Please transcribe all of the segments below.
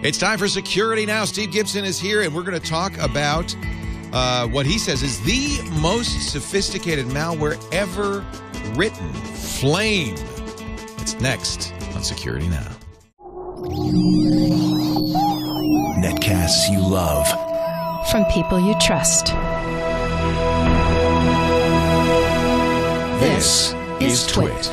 It's time for Security Now. Steve Gibson is here, and we're going to talk about what he says is the most sophisticated malware ever written, Flame. It's next on Security Now. Netcasts you love. From people you trust. This is TWiT.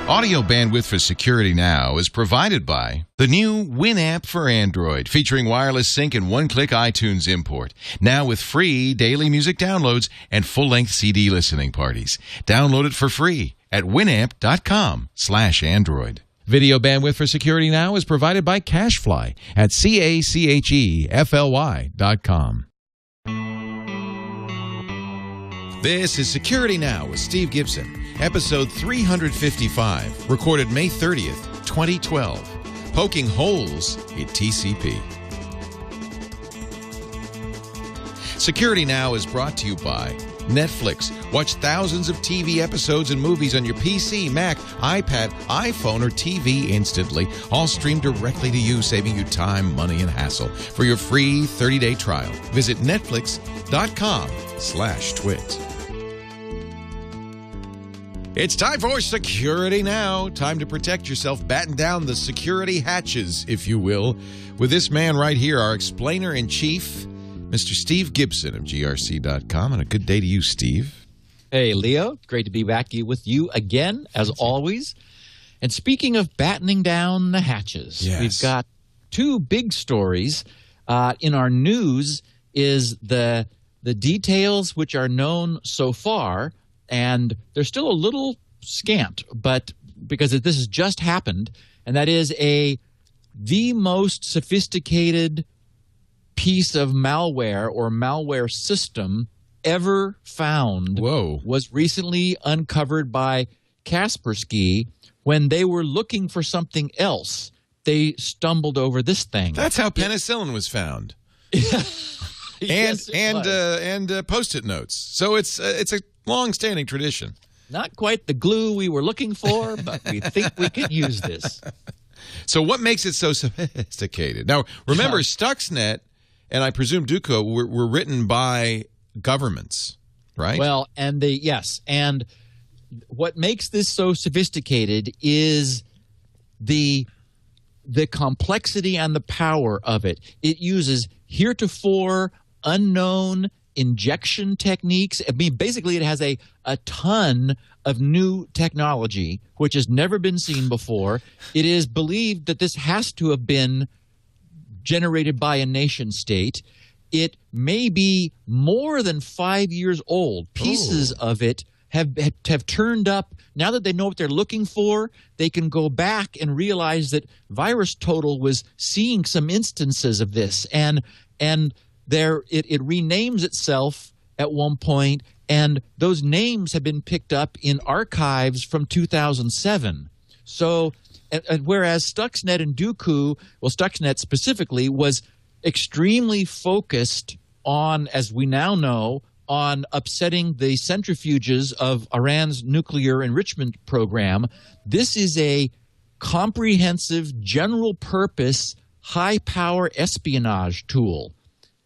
Audio bandwidth for Security Now is provided by the new Winamp for Android, featuring wireless sync and one-click iTunes import. Now with free daily music downloads and full-length CD listening parties. Download it for free at winamp.com/Android. Video bandwidth for Security Now is provided by CacheFly at CacheFly.com. This is Security Now with Steve Gibson, episode 355, recorded May 30th, 2012. Poking holes in TCP. Security Now is brought to you by Netflix. Watch thousands of TV episodes and movies on your PC, Mac, iPad, iPhone, or TV instantly. All streamed directly to you, saving you time, money, and hassle. For your free 30-day trial, visit netflix.com/twit. It's time for Security Now. Time to protect yourself. Batten down the security hatches, if you will, with this man right here, our explainer-in-chief, Mr. Steve Gibson of grc.com. And a good day to you, Steve. Hey, Leo. Great to be back with you again, as always. And speaking of battening down the hatches, we've got two big stories. In our news is the details which are known so far, and they're still a little scant, but because this has just happened, and that is the most sophisticated piece of malware or malware system ever found was recently uncovered by Kaspersky. When they were looking for something else, they stumbled over this thing. That's how penicillin was found. and Post-it notes. So it's a long-standing tradition. Not quite the glue we were looking for, but we think we could use this. So what makes it so sophisticated? Now, remember, Stuxnet and I presume Duco were written by governments, right? Well, and and what makes this so sophisticated is the complexity and the power of it. It uses heretofore unknown injection techniques. I mean, basically, it has a ton of new technology which has never been seen before. It is believed that this has to have been generated by a nation state. It may be more than 5 years old. Pieces of it have turned up. Now that they know what they're looking for, they can go back and realize that VirusTotal was seeing some instances of this, and it renames itself at one point, and those names have been picked up in archives from 2007. So, whereas Stuxnet and Duku, well, Stuxnet specifically, was extremely focused on, as we now know, on upsetting the centrifuges of Iran's nuclear enrichment program. This is a comprehensive, general-purpose, high-power espionage tool.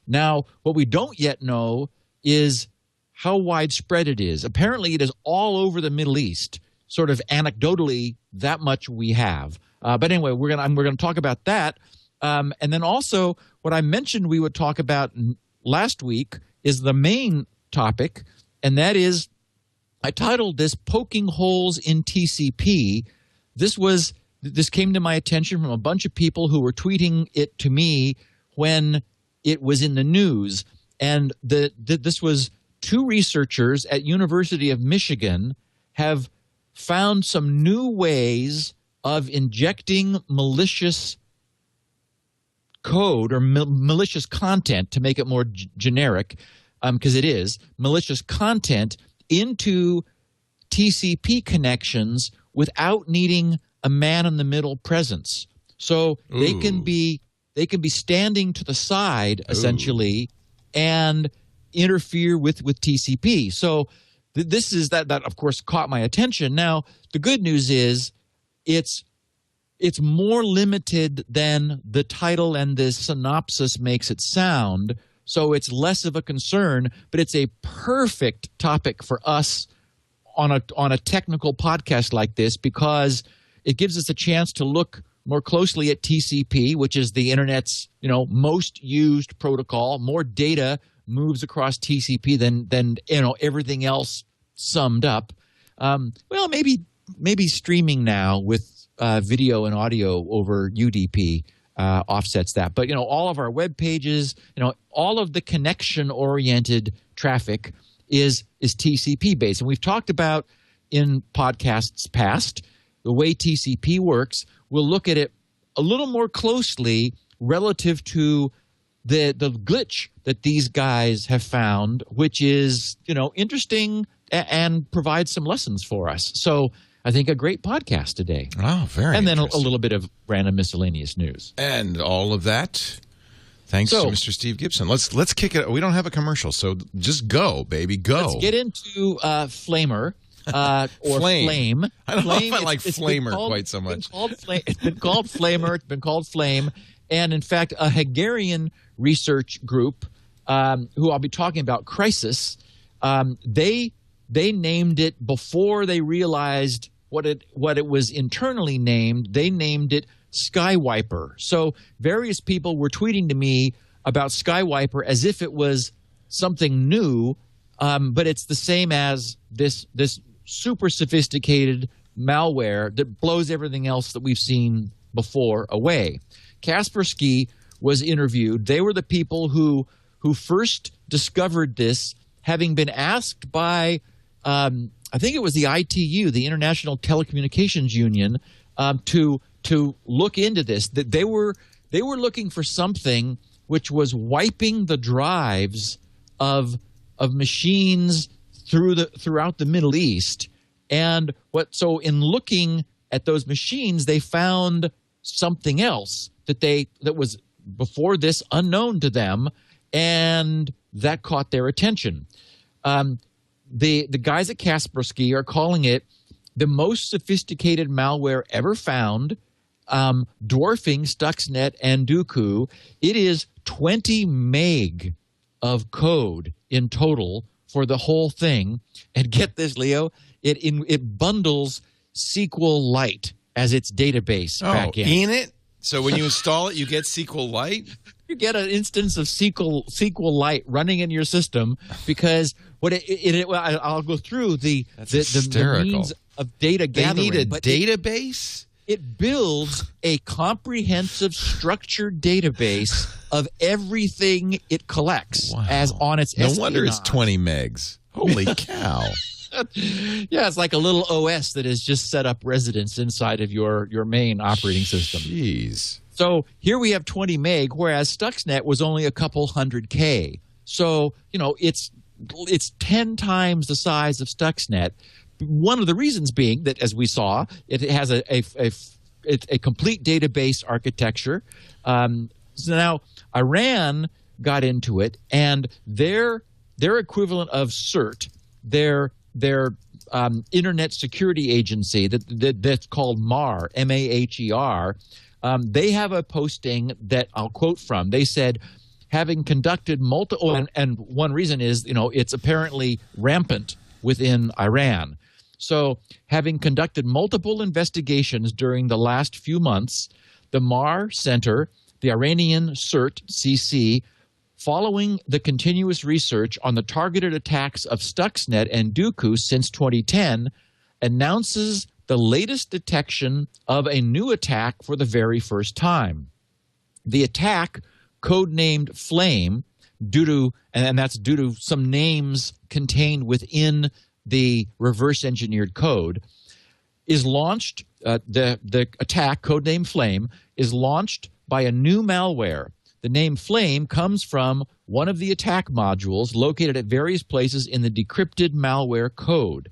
Now, what we don't yet know is how widespread it is. Apparently, it is all over the Middle East. Sort of anecdotally, that much we have. But anyway, we're gonna talk about that. And then also, what I mentioned we would talk about last week is the main topic, and that is, I titled this "Poking Holes in TCP." This came to my attention from a bunch of people who were tweeting it to me when it was in the news, and this was two researchers at University of Michigan have found some new ways of injecting malicious code or malicious content, to make it more generic, because it is malicious content, into TCP connections without needing a man-in-the-middle presence. So they can be standing to the side, essentially, and interfere with TCP. So this is that of course caught my attention. Now, the good news is it's it's more limited than the title and the synopsis makes it sound, so it's less of a concern, but it's a perfect topic for us on a technical podcast like this, because it gives us a chance to look more closely at TCP, which is the internet's most used protocol. More data moves across TCP than everything else summed up. Well, maybe streaming now with video and audio over UDP offsets that. But all of our web pages, all of the connection-oriented traffic is TCP based, and we've talked about in podcasts past the way TCP works. We'll look at it a little more closely relative to the glitch that these guys have found, which is interesting and provides some lessons for us. So I think a great podcast today. Oh, very And then a interesting. little bit of random miscellaneous news. And all of that thanks to Mr. Steve Gibson. Let's kick it. We don't have a commercial, so just go, baby, go. Let's get into Flamer. Or Flame. I don't Flame, know if I like Flamer quite so much. It's been called Flamer. It's been called Flame. And in fact, a Hungarian research group who I'll be talking about, Crisis, they named it before they realized what it was internally named. They named it sKyWIper. So various people were tweeting to me about sKyWIper as if it was something new, but it's the same as this super sophisticated malware that blows everything else that we've seen before away. Kaspersky was interviewed. They were the people who first discovered this, having been asked by I think it was the ITU, the International Telecommunications Union, to look into this. That they were looking for something which was wiping the drives of machines throughout the Middle East. And so in looking at those machines, they found something else that was before this unknown to them, and that caught their attention. The guys at Kaspersky are calling it the most sophisticated malware ever found, dwarfing Stuxnet and Duku. It is 20 meg of code in total for the whole thing. And get this, Leo, it bundles SQLite as its database backend. In it? So when you install it, you get SQLite? You get an instance of SQLite running in your system, because I'll go through the means of data gathering. They need a database? It builds a comprehensive, structured database of everything it collects as on its espionage. No wonder it's 20 megs. Holy cow. Yeah, it's like a little OS that has just set up residence inside of your main operating system. Jeez. So here we have 20 meg, whereas Stuxnet was only a couple hundred K. So, it's 10 times the size of Stuxnet. One of the reasons being that, as we saw, it has a complete database architecture. So now Iran got into it, and their equivalent of CERT, their internet security agency that's called MAHER, M-A-H-E-R, they have a posting that I'll quote from. They said, having conducted multiple, and one reason is, it's apparently rampant within Iran. So having conducted multiple investigations during the last few months, the MAHER Center, the Iranian CERT, CC, following the continuous research on the targeted attacks of Stuxnet and Duku since 2010, announces the latest detection of a new attack for the very first time. The attack, codenamed Flame, and that's due to some names contained within the reverse-engineered code, is launched. The attack, codenamed Flame, is launched by a new malware. The name Flame comes from one of the attack modules located at various places in the decrypted malware code.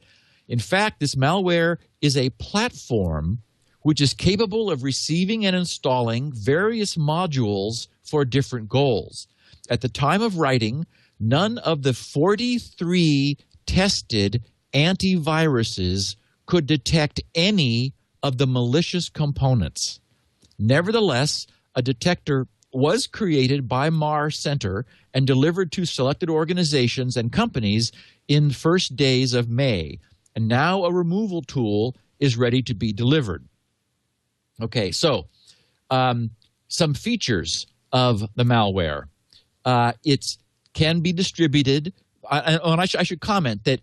In fact, this malware is a platform which is capable of receiving and installing various modules for different goals. At the time of writing, none of the 43 tested antiviruses could detect any of the malicious components. Nevertheless, a detector was created by MAR Center and delivered to selected organizations and companies in the first days of May. And now a removal tool is ready to be delivered. Okay, so some features of the malware. It can be distributed. And I should comment that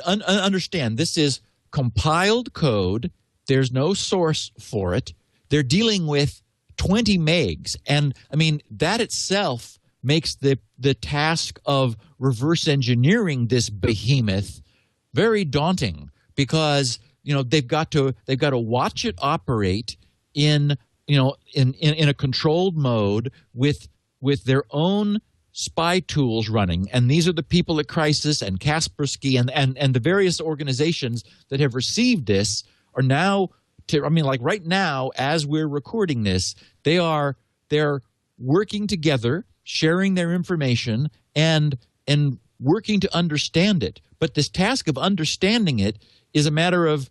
understand this is compiled code. There's no source for it. They're dealing with 20 megs. And, I mean, that itself makes the task of reverse engineering this behemoth very daunting because, they've got to watch it operate in a controlled mode with their own spy tools running. And these are the people at Crisis and Kaspersky and the various organizations that have received this are now right now, as we're recording this, they're working together, sharing their information and working to understand it. But this task of understanding it is a matter of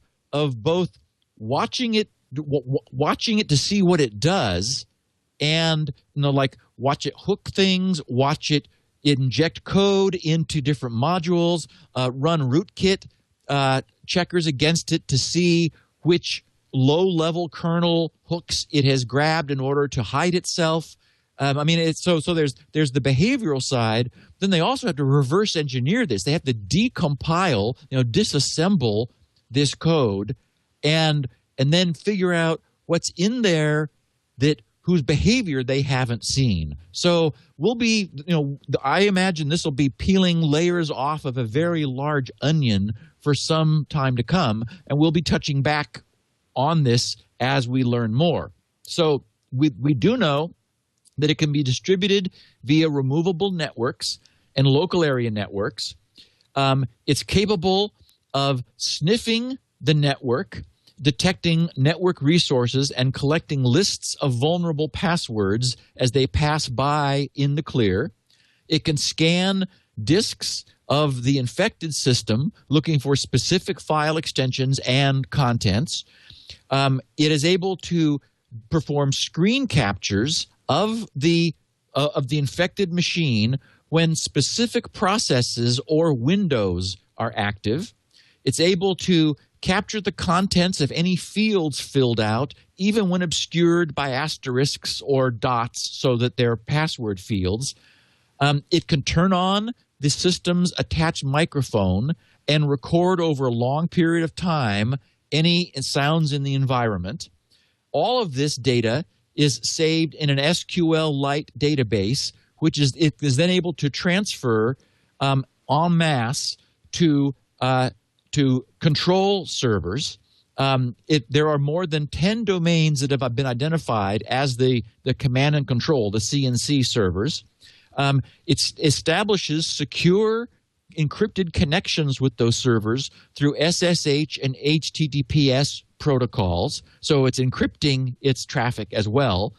both watching it to see what it does and watch it hook things, watch it inject code into different modules, run rootkit checkers against it to see which low-level kernel hooks it has grabbed in order to hide itself. So there's the behavioral side. Then they also have to reverse engineer this. They have to decompile, disassemble this code, and then figure out what's in there whose behavior they haven't seen. So we'll be, I imagine this will be peeling layers off of a very large onion for some time to come, and we'll be touching back on this as we learn more. So we do know that it can be distributed via removable networks and local area networks. It's capable of sniffing the network, detecting network resources, and collecting lists of vulnerable passwords as they pass by in the clear. It can scan disks of the infected system, looking for specific file extensions and contents. It is able to perform screen captures of the infected machine when specific processes or windows are active. It's able to capture the contents of any fields filled out, even when obscured by asterisks or dots so that they're password fields. It can turn on the system's attached microphone and record over a long period of time any sounds in the environment. All of this data is saved in an SQLite database, which is then able to transfer en masse to control servers. There are more than 10 domains that have been identified as the command and control, the CNC servers. It establishes secure encrypted connections with those servers through SSH and HTTPS protocols. So it's encrypting its traffic as well,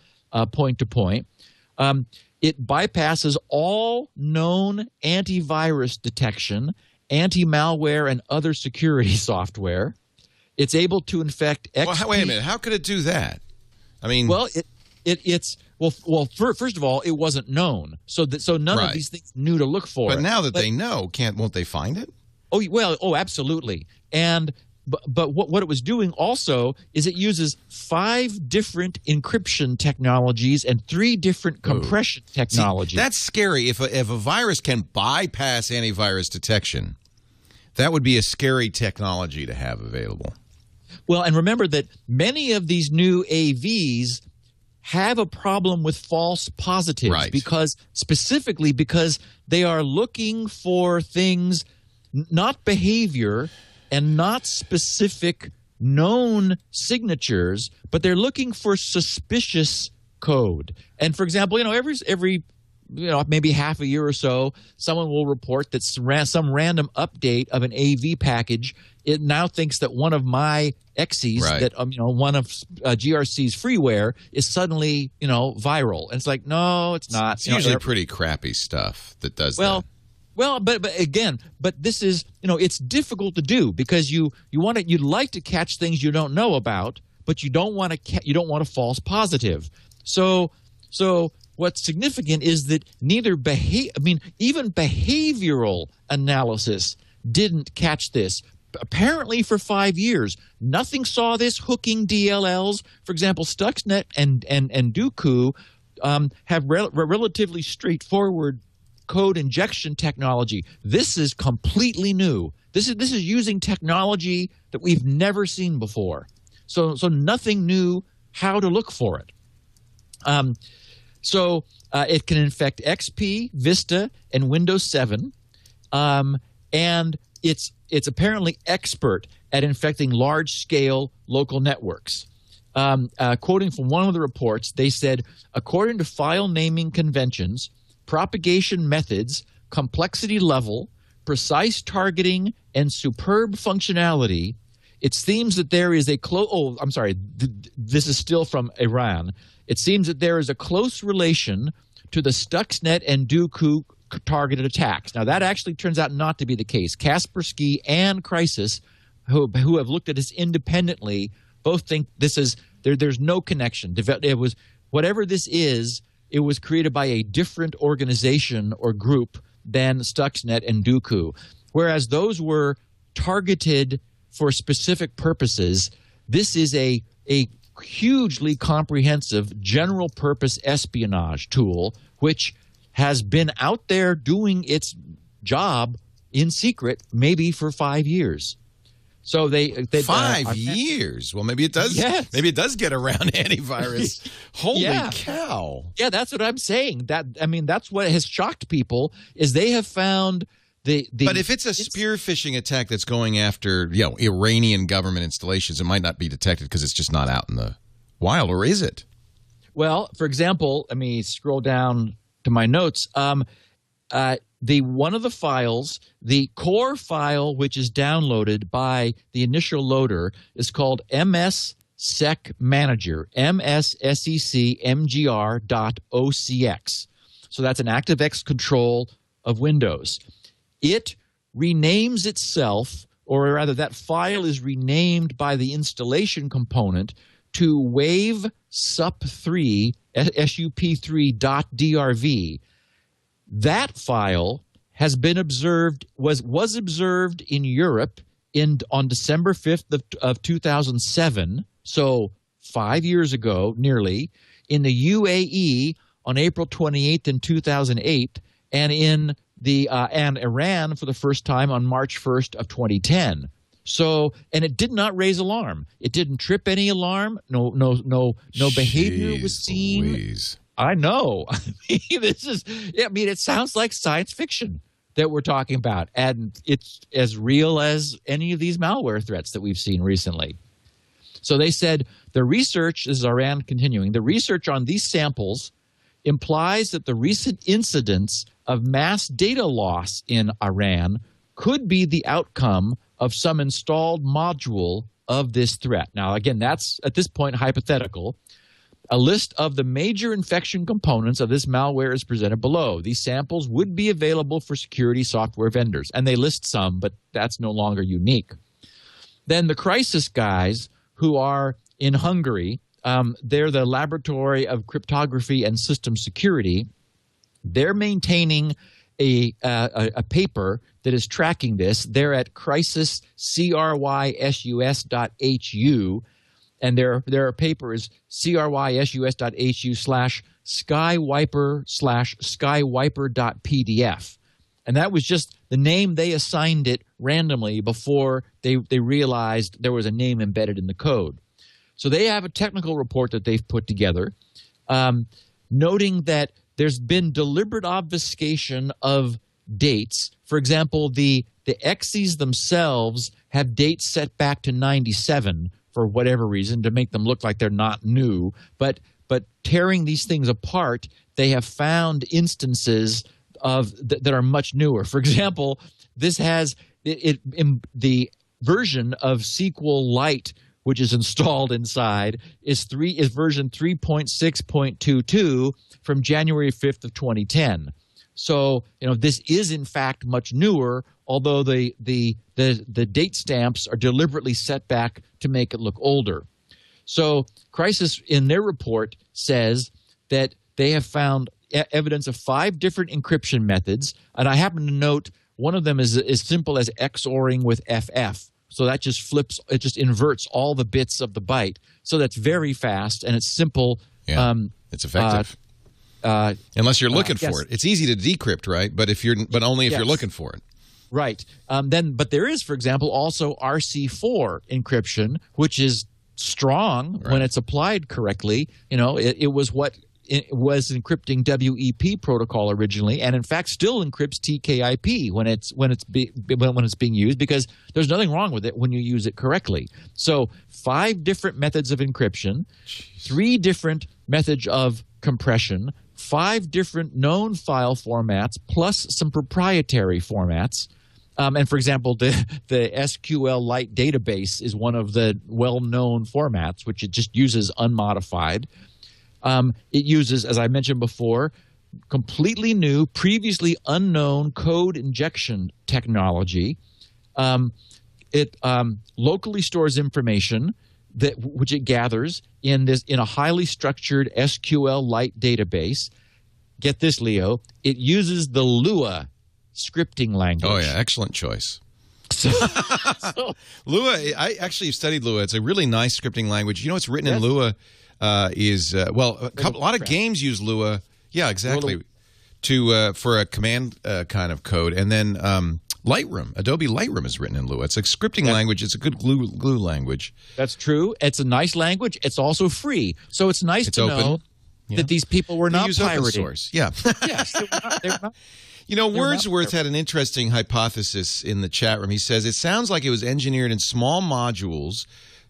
point to point. It bypasses all known antivirus detection, anti-malware, and other security software. It's able to infect XP. Well, wait a minute. How could it do that? I mean, first of all, it wasn't known, so none of these things knew to look for. But now that they know, won't they find it? Oh, absolutely. And but what it was doing also is it uses 5 different encryption technologies and 3 different compression technologies. See, that's scary. If a virus can bypass antivirus detection, that would be a scary technology to have available. Well, and remember that many of these new AVs have a problem with false positives, because they are looking for things, not behavior and not specific known signatures, but they're looking for suspicious code. And for example, every maybe half a year or so, someone will report that some random update of an AV package, it now thinks that one of my exes, that one of GRC's freeware is suddenly viral. And it's like, no, it's not. It's usually pretty crappy stuff that does that. Well, but again, this is, it's difficult to do because you'd like to catch things you don't know about, but you don't want a false positive. So what's significant is that even behavioral analysis didn't catch this. Apparently for 5 years, nothing saw this hooking DLLs. For example, Stuxnet and Duku have relatively straightforward code injection technology. This is completely new. This is using technology that we've never seen before. So nothing knew how to look for it. It can infect XP, Vista, and Windows 7, and it's apparently expert at infecting large-scale local networks. Quoting from one of the reports, they said, according to file naming conventions, propagation methods, complexity level, precise targeting, and superb functionality, it seems that there is a this is still from Iran. It seems that there is a close relation to the Stuxnet and Duku targeted attacks. Now, that actually turns out not to be the case. Kaspersky and Crisis, who have looked at this independently, both think there's no connection. It was whatever this is. It was created by a different organization or group than Stuxnet and Duku, whereas those were targeted for specific purposes. This is a hugely comprehensive general-purpose espionage tool, which has been out there doing its job in secret maybe for 5 years. So they 5 years. Well, maybe it does. Yes. Maybe it does get around antivirus. Holy cow! Yeah, that's what I'm saying. That's what has shocked people is they have found the. But if it's a spear phishing attack that's going after Iranian government installations, it might not be detected because it's just not out in the wild, or is it? Well, for example, let me scroll down to my notes. One of the files, the core file, which is downloaded by the initial loader, is called mssecmanager, mssecmgr.ocx. So that's an ActiveX control of Windows. It renames itself, or rather that file is renamed by the installation component to wave sup3, sup3.drv. That file has been observed, was observed in Europe on December 5th of 2007, so 5 years ago nearly, in the UAE on April 28th in 2008, and in and Iran for the first time on March 1st of 2010. So, and it did not raise alarm. It didn't trip any alarm. No behavior was seen. Louise. I know. It sounds like science fiction that we're talking about, and it's as real as any of these malware threats that we've seen recently. So they said the research, this is Iran continuing, the research on these samples implies that the recent incidents of mass data loss in Iran could be the outcome of some installed module of this threat. Now, again, that's at this point hypothetical. A list of the major infection components of this malware is presented below. These samples would be available for security software vendors. And they list some, but that's no longer unique. Then the Crisis guys, who are in Hungary, they're the Laboratory of Cryptography and System Security. They're maintaining a paper that is tracking this. They're at crisis, CRYSUS.HU. And their paper is CRYSUS.HU/sKyWIper/sKyWIper.pdf. And that was just the name they assigned it randomly before they realized there was a name embedded in the code. So they have a technical report that they've put together, noting that there's been deliberate obfuscation of dates. For example, the exes themselves have dates set back to 97 for whatever reason, to make them look like they're not new. But tearing these things apart, they have found instances of that are much newer. For example, this has the version of SQLite which is installed inside is version 3.6.22 from January 5th of 2010. So, this is in fact much newer, although the date stamps are deliberately set back to make it look older. So Crisis in their report says that they have found evidence of 5 different encryption methods, and I happen to note one of them is as simple as XORing with FF. So that just it just inverts all the bits of the byte. So that's very fast and it's simple. Yeah, it's effective. Unless you're looking for it. It's easy to decrypt, right? But only if you're looking for it. Right. But there is, for example, also RC4 encryption, which is strong when it's applied correctly. It was what it was encrypting WEP protocol originally, and in fact still encrypts TKIP when it's being used, because there's nothing wrong with it when you use it correctly. So 5 different methods of encryption, 3 different methods of compression, 5 different known file formats, plus some proprietary formats. And for example, the sKyWIper database is one of the well-known formats, which it just uses unmodified. It uses, as I mentioned before, completely new, previously unknown code injection technology. It locally stores information which it gathers in a highly structured sKyWIper database. Get this, Leo. It uses the Lua scripting language. Oh yeah, excellent choice. Lua, I actually studied Lua. It's a really nice scripting language. What's written in Lua is a lot of games use Lua. Yeah, exactly. For a command kind of code, and then Lightroom, Adobe Lightroom is written in Lua. It's a scripting language. It's a good glue language. That's true. It's a nice language. It's also free, so it's nice to know that these people were not pirating. Open source. Yeah. Yes, they're not. Wordsworth had an interesting hypothesis in the chat room. He says, it sounds like it was engineered in small modules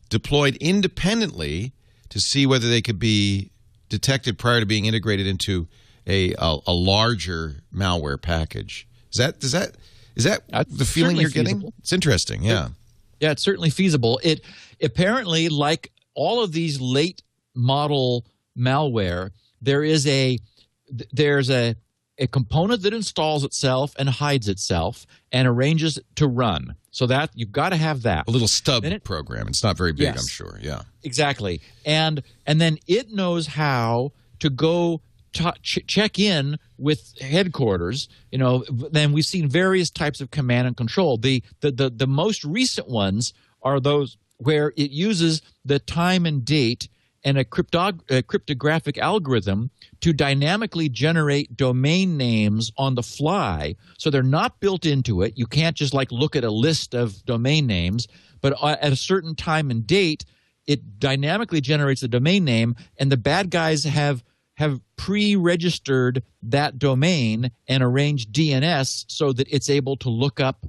deployed independently to see whether they could be detected prior to being integrated into a larger malware package. Is that the feeling you're getting? It's interesting, yeah. Yeah, it's certainly feasible. It apparently, like all of these late model malware, there's a component that installs itself and hides itself and arranges to run. So that you've got to have that. A little stub program. It's not very big, I'm sure. Yeah. Exactly. And then it knows how to go check in with headquarters. Then we've seen various types of command and control. The most recent ones are those where it uses the time and date and a cryptographic algorithm to dynamically generate domain names on the fly. So they're not built into it. You can't just look at a list of domain names, but at a certain time and date, it dynamically generates the domain name, and the bad guys have pre-registered that domain and arranged DNS so that it's able to look up,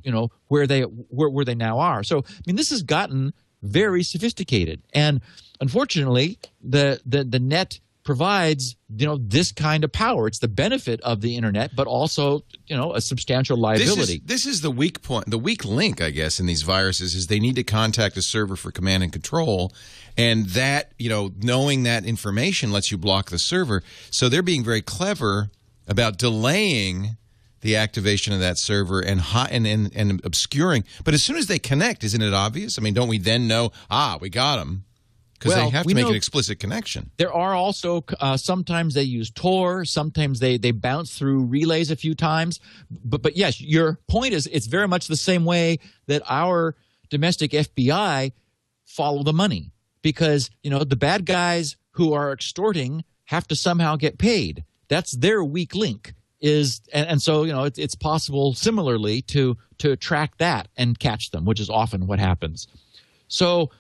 where they now are. So, this has gotten very sophisticated, and unfortunately, the net provides this kind of power. It's the benefit of the internet, but also a substantial liability. This is the weak point, the weak link, I guess, in these viruses is they need to contact a server for command and control, and that knowing that information lets you block the server. So they're being very clever about delaying the activation of that server and obscuring. But as soon as they connect, isn't it obvious? Don't we then know, we got them? Because they have to make an explicit connection. There are also sometimes they use Tor, sometimes they bounce through relays a few times. But yes, your point is it's very much the same way that our domestic FBI follow the money, because the bad guys who are extorting have to somehow get paid. That's their weak link. So it's possible similarly to track that and catch them, which is often what happens. So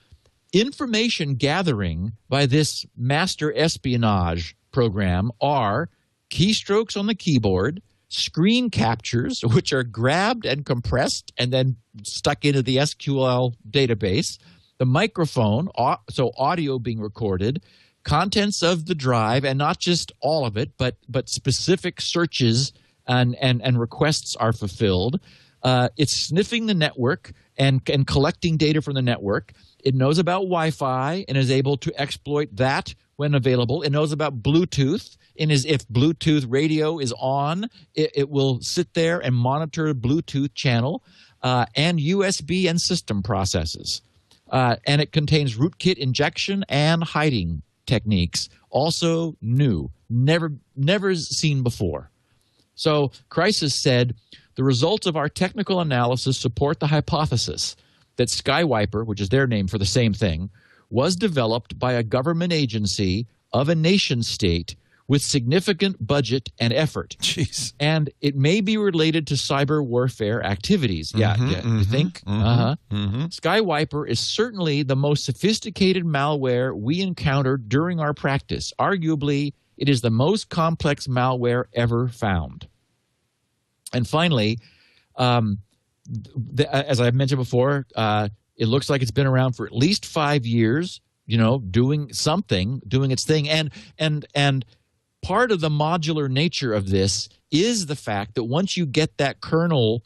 information gathering by this master espionage program are keystrokes on the keyboard, screen captures, which are grabbed and compressed and then stuck into the SQL database, the microphone, so audio being recorded, contents of the drive, and not just all of it, but specific searches and requests are fulfilled. It's sniffing the network and collecting data from the network. It knows about Wi-Fi and is able to exploit that when available. It knows about Bluetooth. If Bluetooth radio is on, it will sit there and monitor a Bluetooth channel, and USB and system processes. And it contains rootkit injection and hiding techniques, also new, never seen before. So Crisis said, the results of our technical analysis support the hypothesis that sKyWIper, which is their name for the same thing, was developed by a government agency of a nation state with significant budget and effort. Jeez. And it may be related to cyber warfare activities. You think? sKyWIper is certainly the most sophisticated malware we encountered during our practice. Arguably, it is the most complex malware ever found. And finally, as I mentioned before, it looks like it's been around for at least 5 years, doing something, doing its thing. And part of the modular nature of this is the fact that once you get that kernel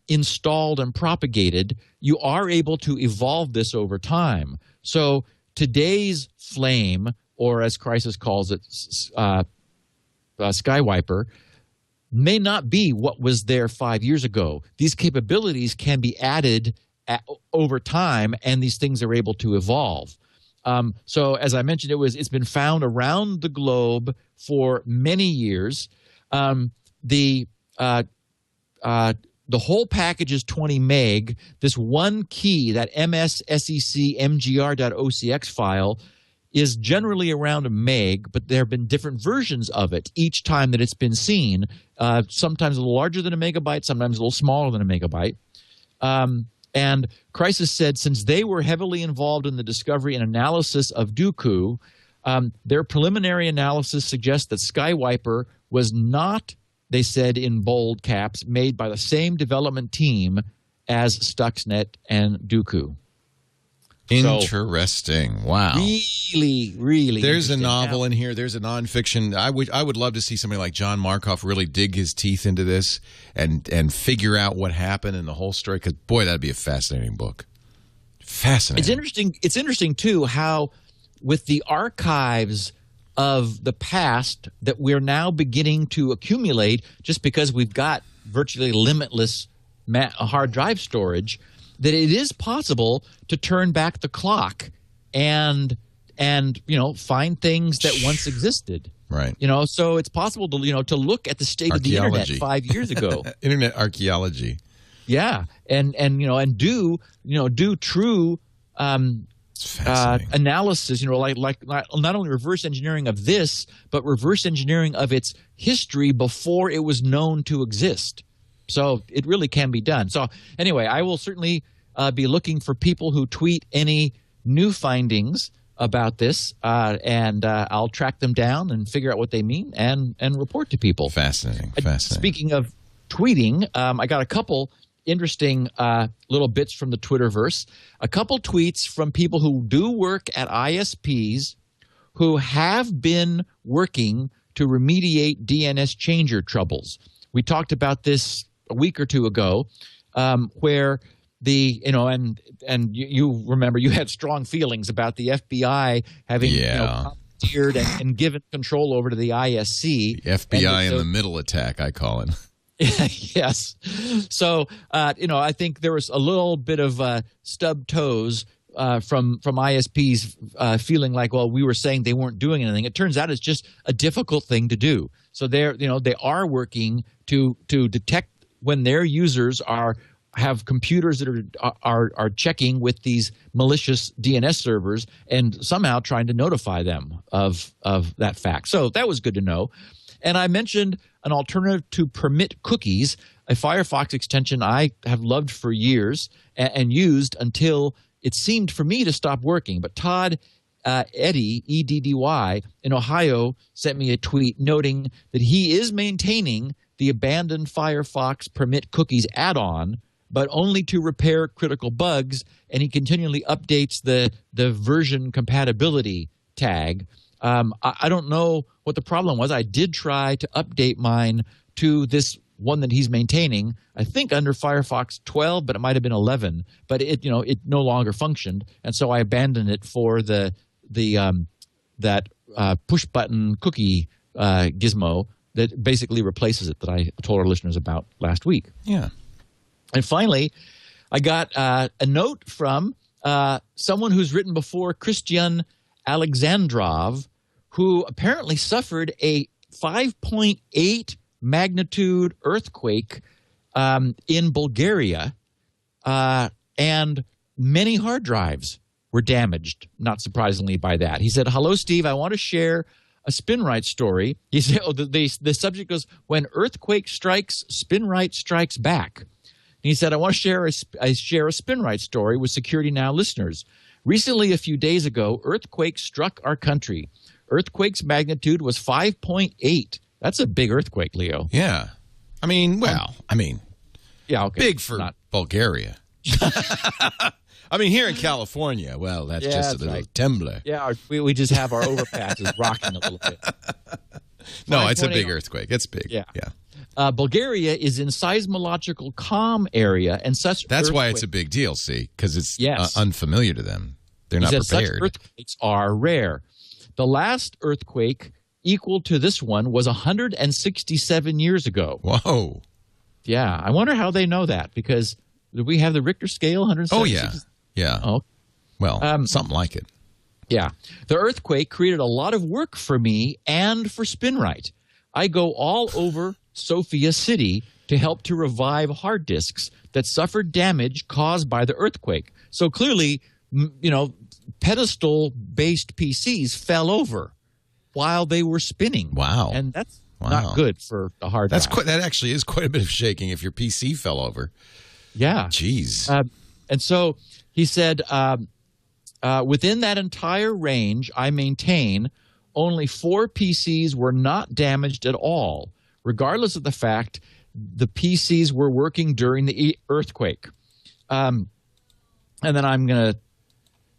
installed and propagated, you are able to evolve this over time. So today's Flame, or as Crisis calls it, sKyWIper, may not be what was there 5 years ago. These capabilities can be added over time, and these things are able to evolve. So as I mentioned, it's been found around the globe for many years. The whole package is 20 meg. This one key, that msseccmgr.ocx file, is generally around a meg, but there have been different versions of it each time that it's been seen, sometimes a little larger than a megabyte, sometimes a little smaller than a megabyte. And Crisis said since they were heavily involved in the discovery and analysis of Dooku, their preliminary analysis suggests that sKyWIper was not, they said in bold caps, made by the same development team as Stuxnet and Dooku. Interesting. Wow. Really, really. There's a novel in here. There's a nonfiction. I would love to see somebody like John Markoff really dig his teeth into this and figure out what happened in the whole story. Because boy, that'd be a fascinating book. Fascinating. It's interesting. It's interesting too how with the archives of the past that we're now beginning to accumulate, just because we've got virtually limitless hard drive storage, that it is possible to turn back the clock and find things that once existed. Right. So it's possible to to look at the state of the internet 5 years ago. Internet archaeology. Yeah, and do true analysis. Like not only reverse engineering of this, but reverse engineering of its history before it was known to exist. So it really can be done. So anyway, I will certainly be looking for people who tweet any new findings about this, and I'll track them down and figure out what they mean and report to people. Fascinating. Speaking of tweeting, I got a couple interesting little bits from the Twitterverse. A couple tweets from people who do work at ISPs who have been working to remediate DNS changer troubles. We talked about this a week or two ago, where you remember you had strong feelings about the FBI having commandeered and given control over to the ISC. FBI in the middle attack, I call it. Yes. So I think there was a little bit of stub toes from ISPs feeling like, well, we were saying they weren't doing anything. It turns out it's just a difficult thing to do. So they are working to detect when their users have computers that are checking with these malicious DNS servers and somehow trying to notify them of that fact. So that was good to know. And I mentioned an alternative to permit cookies, a Firefox extension I have loved for years and used until it seemed for me to stop working. But Todd Eddy, E-D-D-Y, in Ohio sent me a tweet noting that he is maintaining the abandoned Firefox permit cookies add-on, but only to repair critical bugs, and he continually updates the version compatibility tag. I don't know what the problem was. I did try to update mine to this one that he's maintaining, I think under Firefox 12, but it might have been 11. But it no longer functioned, and so I abandoned it for that push-button cookie gizmo that basically replaces it that I told our listeners about last week. Yeah. And finally, I got a note from someone who's written before, Christian Alexandrov, who apparently suffered a 5.8 magnitude earthquake in Bulgaria, and many hard drives were damaged, not surprisingly by that. He said, "Hello, Steve. I want to share a Spinrite story." He said, the subject goes, "When earthquake strikes, Spinrite strikes back." And he said, "I want to share a Spinrite story with Security Now listeners. Recently, a few days ago, earthquake struck our country. Earthquake's magnitude was 5.8. That's a big earthquake, Leo." Yeah. I mean, Yeah, okay. big for Bulgaria. I mean, here in California, well, that's just a little right. temblor. Yeah, we just have our overpasses rocking a little bit. No, it's a big earthquake. It's big. Yeah. Yeah. Bulgaria is in seismological calm area, and such. That's why it's a big deal, see, because it's unfamiliar to them. They're not prepared. Such earthquakes are rare. The last earthquake equal to this one was 167 years ago. Whoa. Yeah, I wonder how they know that, because do we have the Richter scale? 166? Oh, yeah. Yeah. Oh. Well, something like it. Yeah. The earthquake created a lot of work for me and for Spinrite. I go all over Sofia City to help to revive hard disks that suffered damage caused by the earthquake. So clearly, pedestal-based PCs fell over while they were spinning. Wow. And that's not good for the hard drive. That actually is quite a bit of shaking if your PC fell over. Yeah. Jeez. And so he said, within that entire range, I maintain only 4 PCs were not damaged at all, regardless of the fact the PCs were working during the earthquake. And then I'm going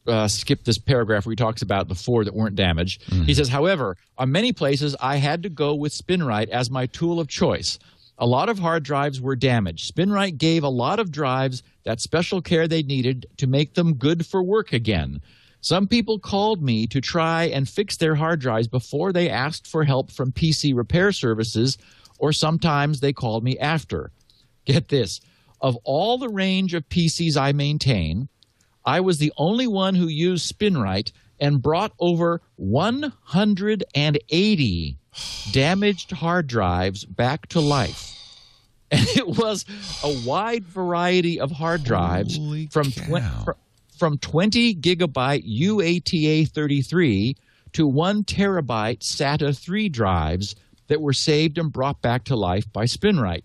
to skip this paragraph where he talks about the 4 that weren't damaged. Mm-hmm. He says, however, on many places, I had to go with Spinrite as my tool of choice. A lot of hard drives were damaged. Spinrite gave a lot of drives that special care they needed to make them good for work again. Some people called me to try and fix their hard drives before they asked for help from PC repair services, or sometimes they called me after. Get this. Of all the range of PCs I maintain, I was the only one who used Spinrite and brought over 180 damaged hard drives back to life. And it was a wide variety of hard drives from 20 gigabyte UATA33 to 1 terabyte SATA 3 drives that were saved and brought back to life by Spinrite.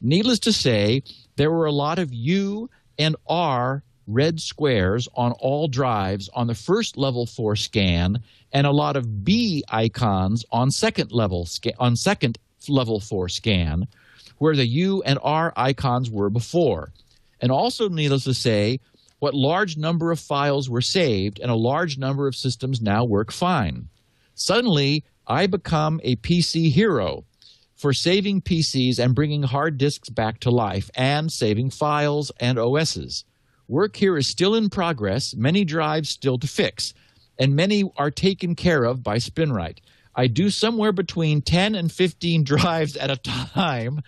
Needless to say, there were a lot of U and R red squares on all drives on the first level 4 scan, and a lot of B icons on second level 4 scan, where the U and R icons were before. And also, needless to say, what large number of files were saved, and a large number of systems now work fine. Suddenly, I become a PC hero for saving PCs and bringing hard disks back to life, and saving files and OSs. Work here is still in progress, many drives still to fix, and many are taken care of by Spinrite. I do somewhere between 10 and 15 drives at a time,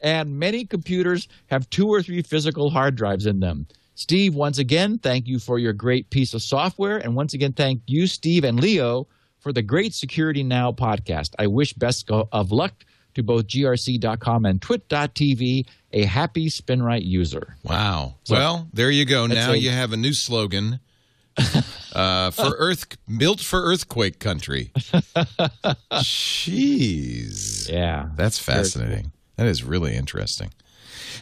and many computers have 2 or 3 physical hard drives in them. Steve, once again, thank you for your great piece of software, and once again, thank you, Steve and Leo, for the great Security Now podcast. I wish best of luck to both grc.com and twit.tv, a happy Spinrite user. Wow. Well, there you go. Now you have a new slogan built for earthquake country. Jeez. Yeah. That's fascinating. Cool. That is really interesting.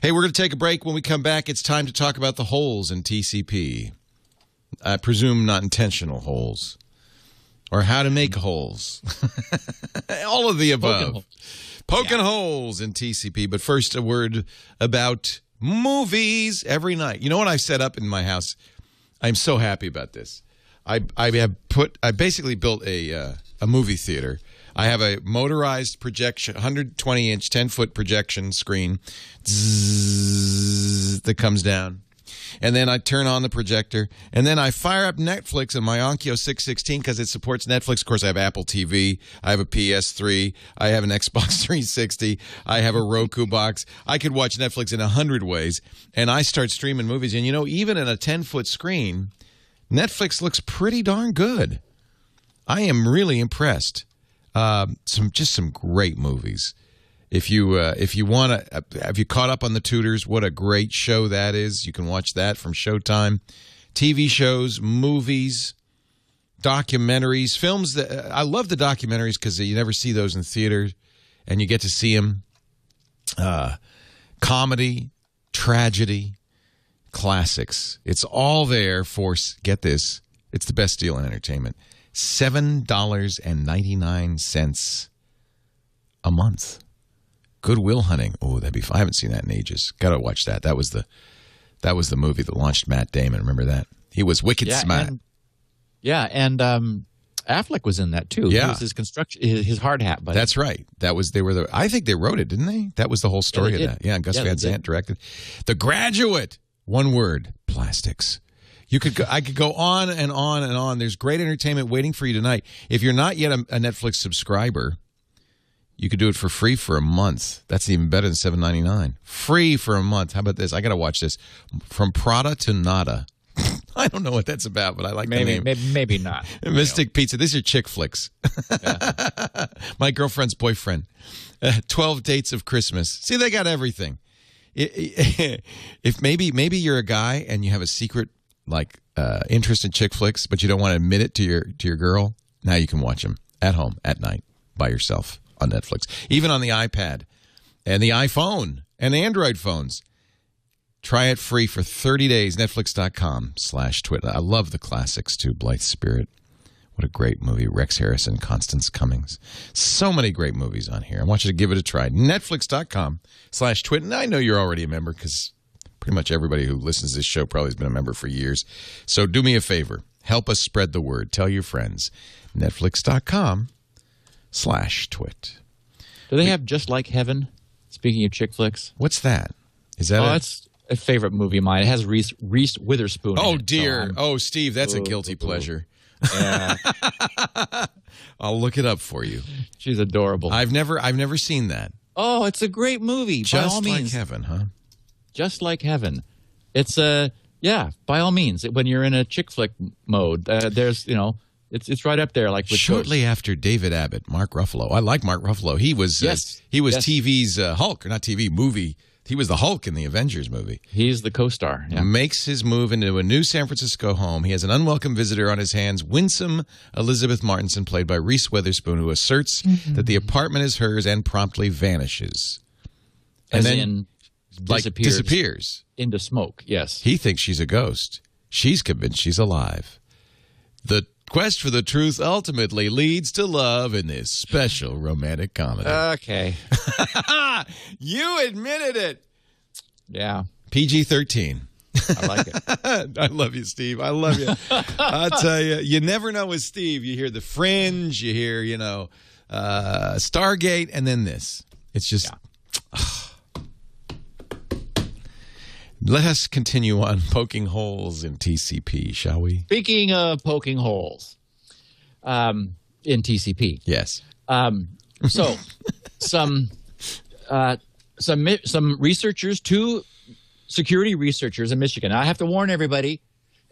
Hey, we're going to take a break. When we come back, it's time to talk about the holes in TCP. I presume not intentional holes. Or how to make holes. All of the above. Poking holes in TCP. But first, a word about movies every night. You know what I've set up in my house? I'm so happy about this. I basically built a movie theater. I have a motorized projection, 120-inch, 10-foot projection screen that comes down. and then I turn on the projector, and then I fire up Netflix on my Onkyo 616 because it supports Netflix. Of course, I have Apple TV, I have a PS3, I have an Xbox 360, I have a Roku box. I could watch Netflix in 100 ways, and I start streaming movies. And, you know, even in a 10-foot screen, Netflix looks pretty darn good. I am really impressed. Some great movies. If you want to, have you caught up on the Tudors? What a great show that is. You can watch that from Showtime. TV shows, movies, documentaries, films. I love the documentaries because you never see those in theaters, and you get to see them. Comedy, tragedy, classics. It's all there for, get this, it's the best deal in entertainment. $7.99 a month. Goodwill Hunting. Oh, that'd be fun. I haven't seen that in ages. Got to watch that. That was the movie that launched Matt Damon. Remember that? He was wicked smart. And Affleck was in that too. Yeah. He was his hard hat buddy. That's right. I think they wrote it, didn't they? That was the whole story of that. Yeah, and Gus Van Sant directed. The Graduate. One word: plastics. I could go on and on and on. There's great entertainment waiting for you tonight. If you're not yet a Netflix subscriber, you could do it for free for a month. That's even better than $7.99. Free for a month. How about this? I got to watch this. From Prada to Nada. I don't know what that's about, but I like the name. Maybe not. Mystic Pizza. These are chick flicks. Yeah. My girlfriend's boyfriend. 12 Dates of Christmas. See, they got everything. If maybe you're a guy and you have a secret interest in chick flicks, but you don't want to admit it to your girl, now you can watch them at home at night by yourself on Netflix, even on the iPad and the iPhone and Android phones. Try it free for 30 days. Netflix.com/Twit. I love the classics too. Blythe Spirit. What a great movie. Rex Harrison, Constance Cummings. So many great movies on here. I want you to give it a try. Netflix.com/Twit. And I know you're already a member because pretty much everybody who listens to this show probably has been a member for years. So do me a favor. Help us spread the word. Tell your friends. Netflix.com/Twit. Do they have Just Like Heaven? Speaking of chick flicks. What's that? Is that that's a favorite movie of mine. It has Reese Witherspoon in it, dear. Steve, that's a guilty pleasure. Yeah. I'll look it up for you. She's adorable. I've never seen that. Oh, it's a great movie. By all means. Just Like Heaven, huh? Just Like Heaven. It's by all means. When you're in a chick flick mode, there's it's right up there. Like with shortly after David Abbott, Mark Ruffalo. I like Mark Ruffalo. He was TV's Hulk, or not TV movie. He was the Hulk in the Avengers movie. He's the co-star. Yeah. Makes his move into a new San Francisco home. He has an unwelcome visitor on his hands, winsome Elizabeth Martinson, played by Reese Witherspoon, who asserts that the apartment is hers and promptly vanishes. And then disappears into smoke. Yes. He thinks she's a ghost. She's convinced she's alive. The quest for the truth ultimately leads to love in this special romantic comedy. Okay. You admitted it. Yeah. PG-13. I like it. I love you, Steve. I love you. I'll tell you, you never know with Steve. You hear The Fringe, you hear, Stargate, and then this. It's just... Yeah. Let us continue on poking holes in TCP, shall we? Speaking of poking holes in TCP. Yes. So some researchers, two security researchers in Michigan. Now, I have to warn everybody,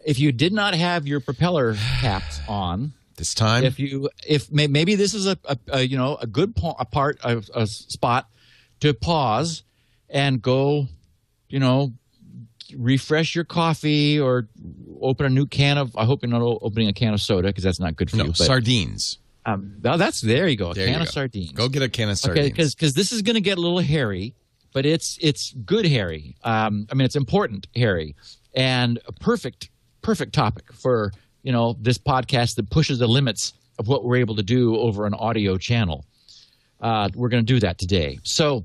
if you did not have your propeller caps on this time, if maybe this is a good spot to pause and go, refresh your coffee or open a new can of. I hope you're not opening a can of soda because that's not good for you. But, sardines. There you go. A can of sardines. Go get a can of sardines. Okay, because this is going to get a little hairy, but it's good hairy. It's important hairy, and a perfect topic for this podcast that pushes the limits of what we're able to do over an audio channel. We're going to do that today. So,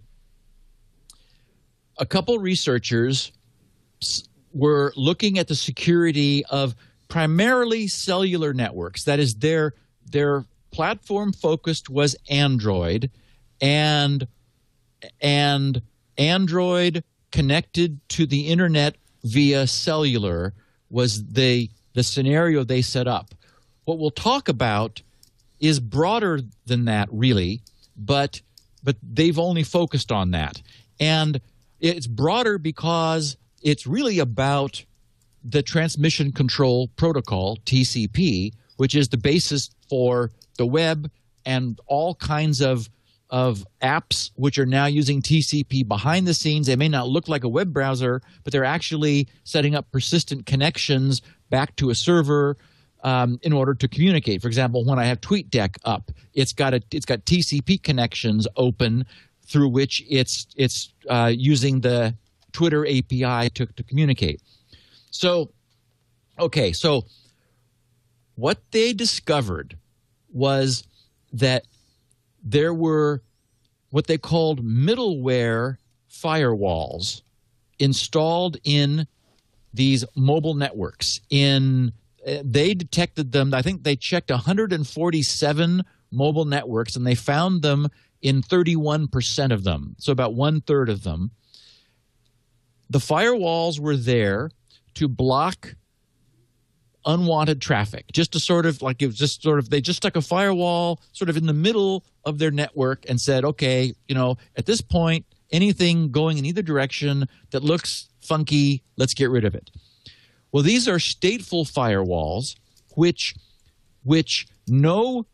a couple researchers were looking at the security of primarily cellular networks. That is, their platform focused was Android, and Android connected to the internet via cellular was the scenario they set up. What we'll talk about is broader than that, really, but they've only focused on that. And it's broader because it's really about the Transmission Control Protocol, TCP, which is the basis for the web and all kinds of apps which are now using TCP behind the scenes. They may not look like a web browser, but they're actually setting up persistent connections back to a server in order to communicate. For example, when I have TweetDeck up, it's got TCP connections open through which it's using the Twitter API to communicate. So, okay, so what they discovered was that there were what they called middleware firewalls installed in these mobile networks. They detected them. I think they checked 147 mobile networks, and they found them in 31% of them, so about one-third of them. The firewalls were there to block unwanted traffic, just to sort of like, it was just sort of, they just stuck a firewall sort of in the middle of their network and said, okay, at this point, anything going in either direction that looks funky, let's get rid of it. Well, these are stateful firewalls which know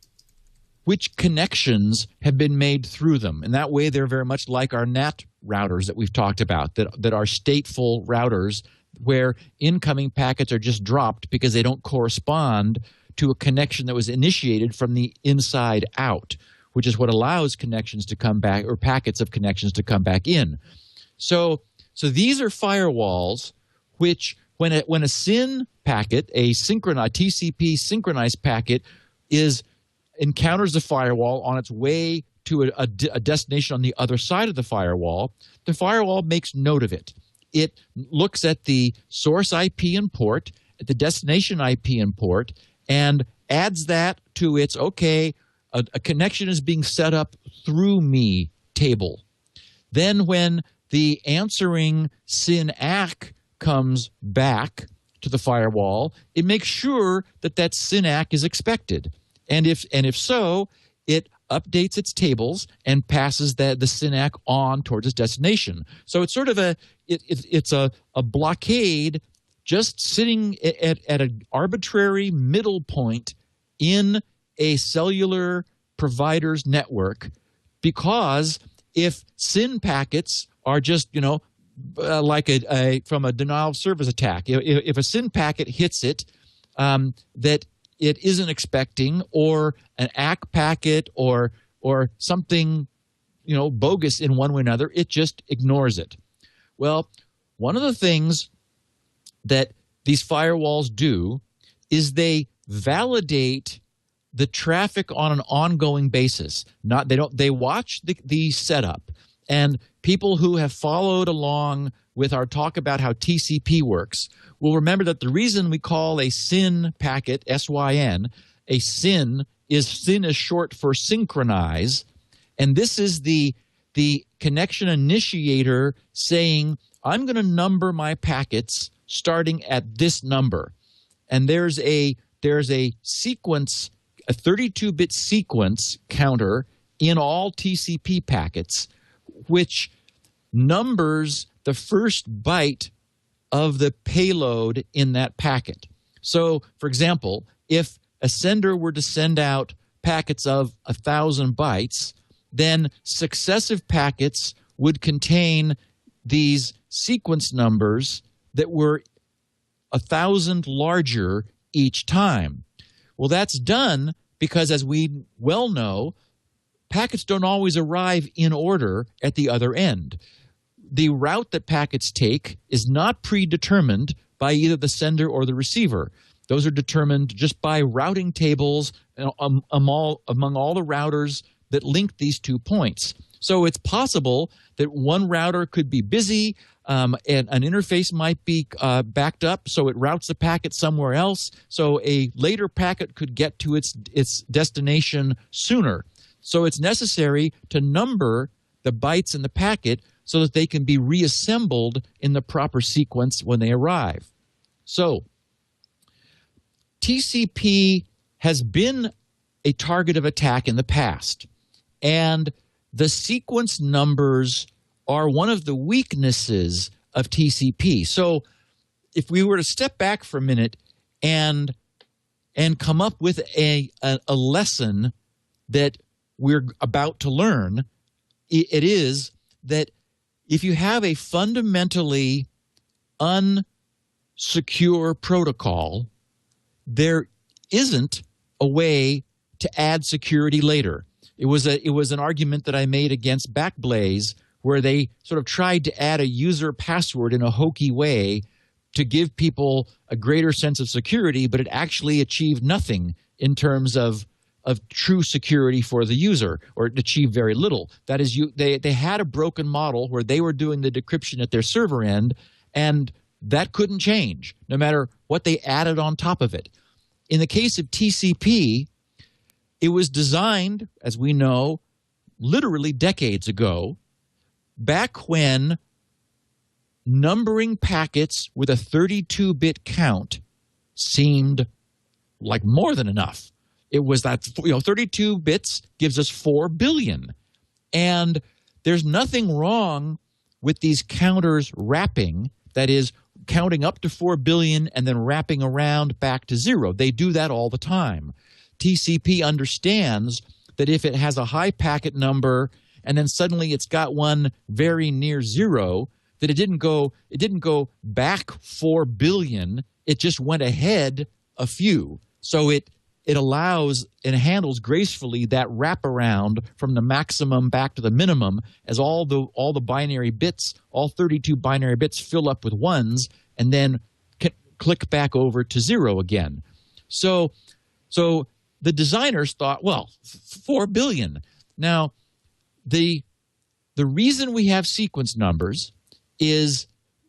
which connections have been made through them. In that way, they're very much like our NAT routers that we've talked about, that are stateful routers where incoming packets are just dropped because they don't correspond to a connection that was initiated from the inside out, which is what allows connections to come back, or packets of connections to come back in. So these are firewalls which, when a SYN packet, a TCP synchronized packet, encounters the firewall on its way to a destination on the other side of the firewall makes note of it. It looks at the source IP and port, at the destination IP and port, and adds that to its, okay, a connection is being set up through me table. Then when the answering SYN ACK comes back to the firewall, it makes sure that SYN ACK is expected. And if so, it updates its tables and passes the SYN ACK on towards its destination. So it's sort of a blockade just sitting at an arbitrary middle point in a cellular provider's network, because if SYN packets are just, like from a denial of service attack, if a SYN packet hits it that it isn't expecting, or an ACK packet or something, bogus in one way or another, it just ignores it. Well, one of the things that these firewalls do is they validate the traffic on an ongoing basis. They watch the setup, and people who have followed along with our talk about how TCP works will remember that the reason we call a SYN packet, SYN, a SYN is short for synchronize, and this is the connection initiator saying, I'm going to number my packets starting at this number. And there's a sequence, a 32-bit sequence counter in all TCP packets, which numbers the first byte of the payload in that packet. So, for example, if a sender were to send out packets of 1,000 bytes, then successive packets would contain these sequence numbers that were 1,000 larger each time. Well, that's done because, as we well know, packets don't always arrive in order at the other end. The route that packets take is not predetermined by either the sender or the receiver. Those are determined just by routing tables among all the routers that link these 2 points. So it's possible that one router could be busy, and an interface might be backed up, so it routes the packet somewhere else, so a later packet could get to its destination sooner. So it's necessary to number the bytes in the packet so that they can be reassembled in the proper sequence when they arrive. So TCP has been a target of attack in the past, and the sequence numbers are one of the weaknesses of TCP. So if we were to step back for a minute and come up with a lesson that we're about to learn, it is that if you have a fundamentally unsecure protocol, there isn't a way to add security later. It was an argument that I made against Backblaze, where they sort of tried to add a user password in a hokey way to give people a greater sense of security, but it actually achieved nothing in terms of true security for the user, or it achieved very little. That is, they had a broken model where they were doing the decryption at their server end, and that couldn't change, no matter what they added on top of it. In the case of TCP, it was designed, as we know, literally decades ago, back when numbering packets with a 32-bit count seemed like more than enough. It was that 32 bits gives us 4 billion. And there's nothing wrong with these counters wrapping, that is, counting up to 4 billion and then wrapping around back to 0. They do that all the time. TCP understands that if it has a high packet number and then suddenly it's got one very near 0, that it didn't go back 4 billion, it just went ahead a few. So it allows and handles gracefully that wraparound from the maximum back to the minimum as all the binary bits, all 32 binary bits fill up with ones and then click back over to 0 again. So the designers thought, well, 4 billion. Now, the reason we have sequence numbers is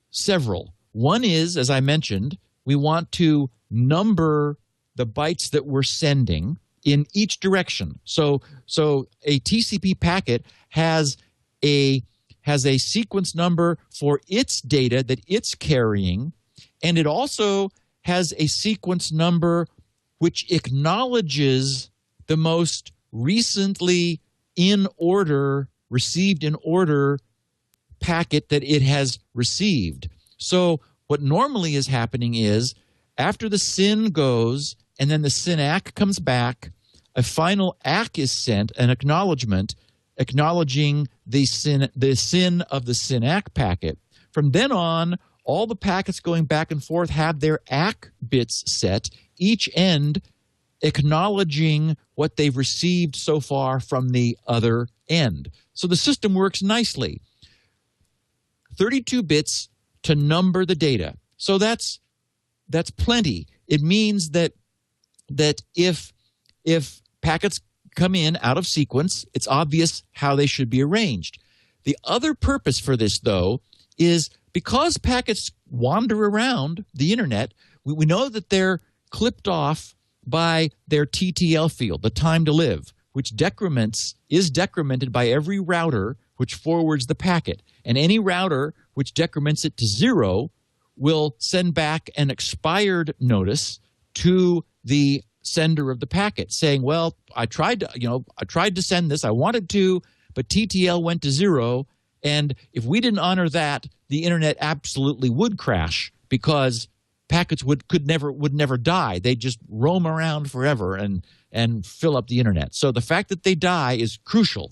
several. One is, as I mentioned, we want to number the bytes that we're sending in each direction. So a TCP packet has a sequence number for its data that it's carrying, and it also has a sequence number which acknowledges the most recently received in order packet that it has received. So what normally is happening is after the SYN goes and then the SYN ACK comes back, a final ACK is sent, an acknowledgement acknowledging the SYN of the SYN ACK packet. From then on, all the packets going back and forth have their ACK bits set, each end acknowledging what they've received so far from the other end. So the system works nicely. 32 bits to number the data. So that's plenty. It means that if packets come in out of sequence, it's obvious how they should be arranged. The other purpose for this, though, is because packets wander around the internet, we know that they're clipped off by their TTL field, the time to live, which is decremented by every router which forwards the packet. And any router which decrements it to 0 will send back an expired notice to the sender of the packet saying, well, I tried to send this, I wanted to, but TTL went to 0, and if we didn't honor that, the internet absolutely would crash because packets would never die. They just roam around forever and fill up the internet. So the fact that they die is crucial.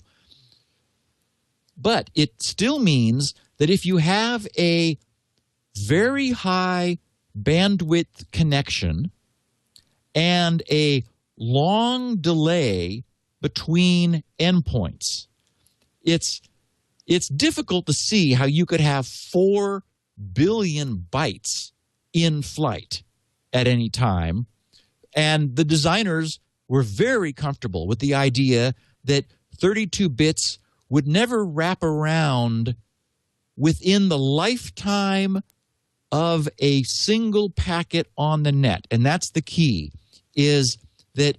But it still means that if you have a very high bandwidth connection and a long delay between endpoints, it's difficult to see how you could have 4 billion bytes in flight at any time. And the designers were very comfortable with the idea that 32 bits would never wrap around within the lifetime of a single packet on the net. And that's the key, is that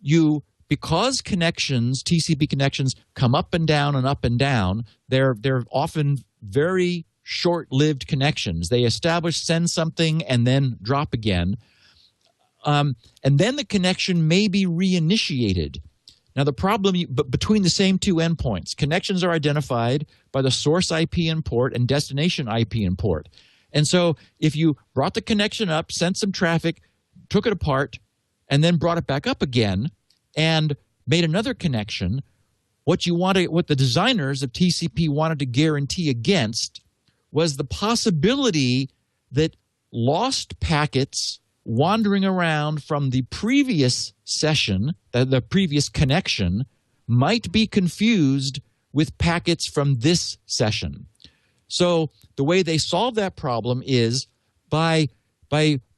you because connections, TCP connections, come up and down and up and down, they're often very short-lived connections. They establish, send something, and then drop again. And then the connection may be reinitiated. Now, the problem between the same two endpoints, connections are identified by the source IP and port and destination IP and port. And so if you brought the connection up, sent some traffic, took it apart, and then brought it back up again and made another connection, what the designers of TCP wanted to guarantee against was the possibility that lost packets wandering around from the previous session, the previous connection, might be confused with packets from this session. So the way they solve that problem is by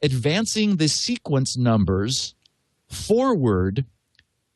advancing the sequence numbers forward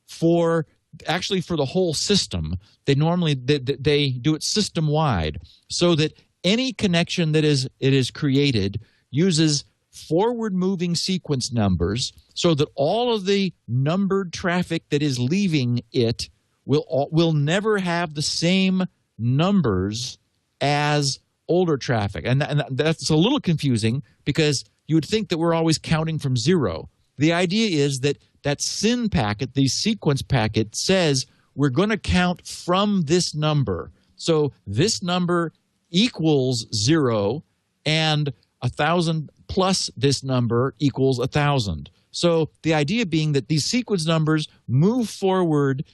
for the whole system. They do it system-wide so that any connection that is created uses forward-moving sequence numbers so that all of the numbered traffic that is leaving it will never have the same numbers as older traffic. And that's a little confusing because you would think that we're always counting from zero. The idea is that SYN packet, the sequence packet, says we're going to count from this number. So this number equals 0 and 1,000 plus this number equals 1,000. So the idea being that these sequence numbers move forward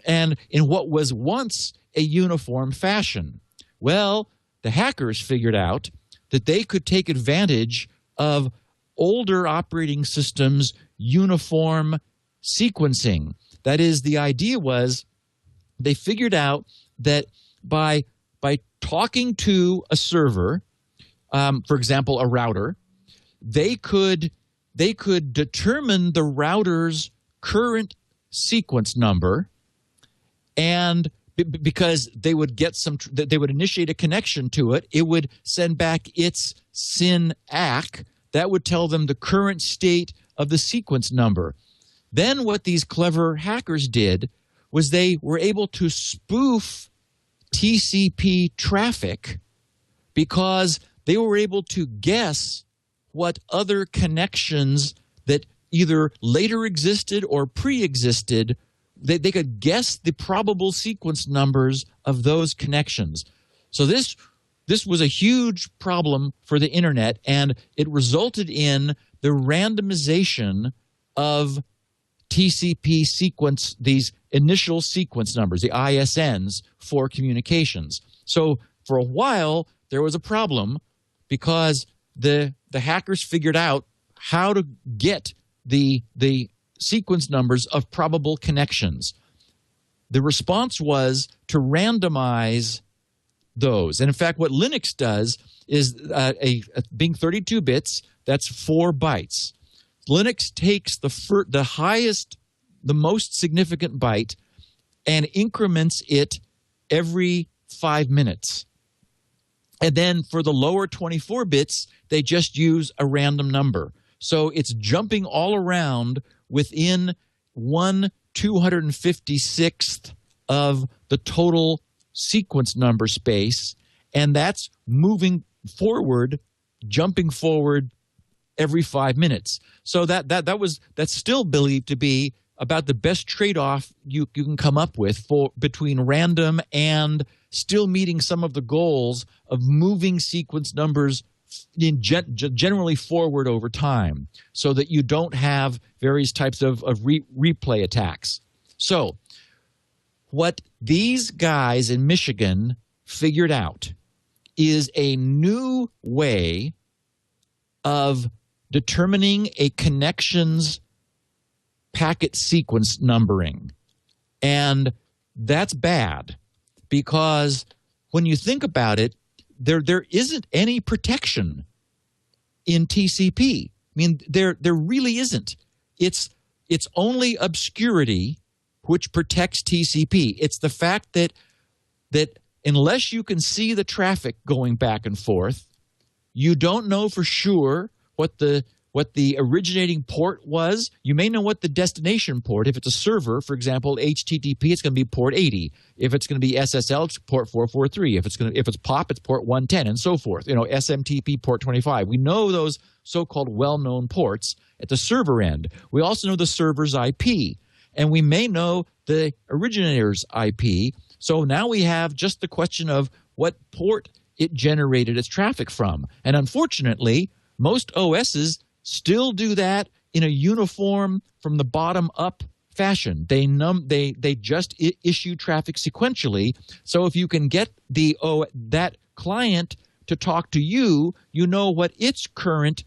and in what was once a uniform fashion. Well, the hackers figured out that they could take advantage of older operating systems' uniform sequencing. That is, the idea was they figured out that by talking to a server, for example, a router, they could determine the router's current sequence number, and because they would initiate a connection to it, it would send back its SYN ACK that would tell them the current state of the sequence number. Then what these clever hackers did was they were able to spoof TCP traffic because they were able to guess what other connections that either later existed or pre-existed. They could guess the probable sequence numbers of those connections. So this was a huge problem for the internet, and it resulted in the randomization of TCP sequence, these initial sequence numbers, the ISNs, for communications. So for a while, there was a problem because the hackers figured out how to get the sequence numbers of probable connections. The response was to randomize those. And in fact, what Linux does is being 32 bits, that's 4 bytes. Linux takes the highest, the most significant byte and increments it every 5 minutes. And then for the lower 24 bits, they just use a random number. So it's jumping all around within 1/256th of the total sequence number space, and that's moving forward, jumping forward every 5 minutes. So that's still believed to be about the best trade-off you can come up with between random and still meeting some of the goals of moving sequence numbers generally forward over time so that you don't have various types of replay attacks. So what these guys in Michigan figured out is a new way of determining a connection's packet sequence numbering. And that's bad because when you think about it, there isn't any protection in TCP. I mean, there really isn't. It's only obscurity which protects TCP. It's the fact that unless you can see the traffic going back and forth, you don't know for sure what the what the originating port was. You may know what the destination port. If it's a server, for example, HTTP, it's going to be port 80. If it's going to be SSL, it's port 443. If it's POP, it's port 110, and so forth. SMTP port 25. We know those so-called well-known ports at the server end. We also know the server's IP, and we may know the originator's IP. So now we have just the question of what port it generated its traffic from. And unfortunately, most OSs still do that in a uniform from the bottom up fashion. They just issue traffic sequentially. So if you can get that client to talk to you, you know what its current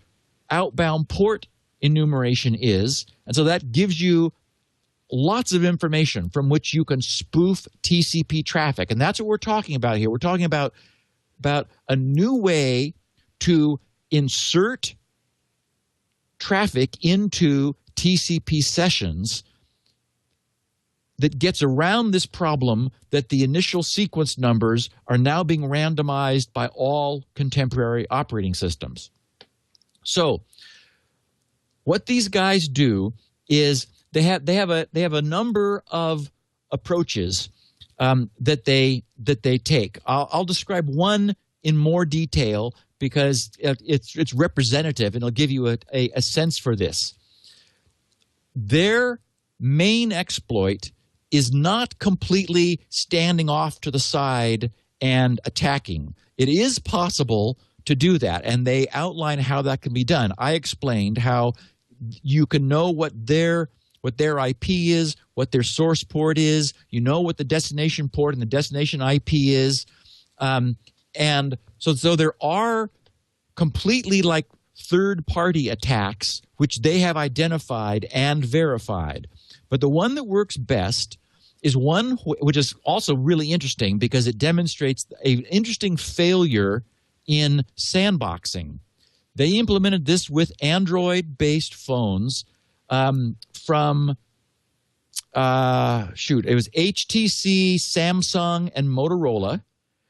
outbound port enumeration is. And so that gives you lots of information from which you can spoof TCP traffic. And that's what we're talking about here. We're talking about a new way to insert traffic into TCP sessions that gets around this problem that the initial sequence numbers are now being randomized by all contemporary operating systems. So what these guys do is they have a number of approaches that they take. I'll describe one in more detail because it's representative and it'll give you a sense for this. Their main exploit is not completely standing off to the side and attacking. It is possible to do that, and they outline how that can be done. I explained how you can know what their IP is, what their source port is, you know what the destination port and the destination IP is. And so there are completely like third-party attacks which they have identified and verified. But the one that works best is one which is also really interesting because it demonstrates an interesting failure in sandboxing. They implemented this with Android-based phones from it was HTC, Samsung, and Motorola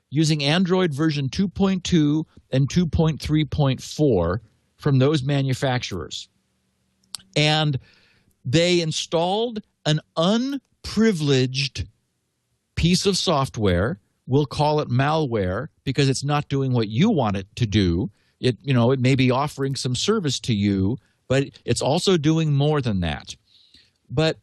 using Android version 2.2 and 2.3.4 from those manufacturers. And they installed an unprivileged piece of software. We'll call it malware because it's not doing what you want it to do. It may be offering some service to you, but it's also doing more than that. But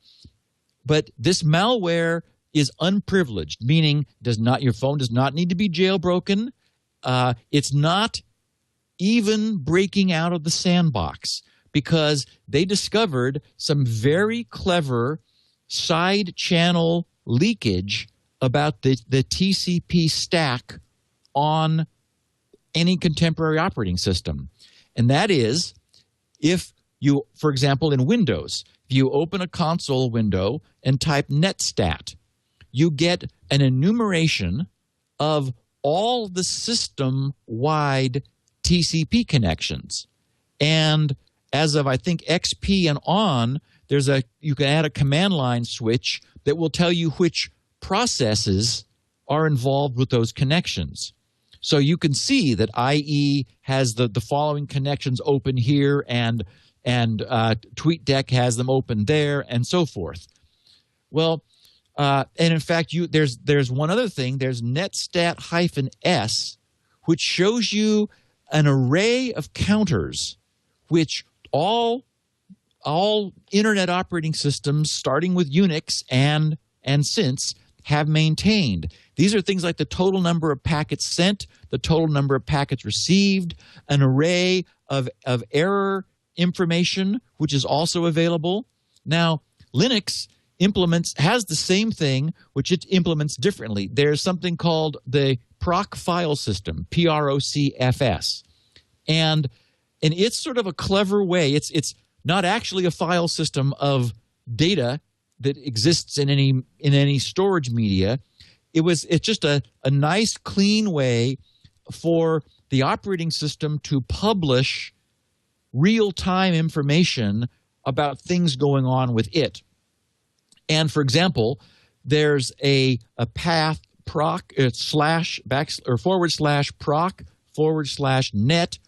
this malware is unprivileged, meaning your phone does not need to be jailbroken. It's not even breaking out of the sandbox because they discovered some very clever side channel leakage about the TCP stack on any contemporary operating system. And that is, if you, for example, in Windows, if you open a console window and type netstat, you get an enumeration of all the system-wide TCP connections. And as of, I think, XP and on, you can add a command line switch that will tell you which processes are involved with those connections. So you can see that IE has the following connections open here, and TweetDeck has them open there, and so forth. Well, and in fact, there's one other thing. There's netstat-s, which shows you an array of counters, which all Internet operating systems, starting with Unix and since, have maintained. These are things like the total number of packets sent, the total number of packets received, an array of error information, which is also available. Now, Linux has the same thing, which it implements differently. There's something called the proc file system, PROCFS. And it's sort of a clever way. It's not actually a file system of data that exists in any storage media. It's just a nice, clean way for the operating system to publish real-time information about things going on with it. And for example, there's a path proc / /proc /net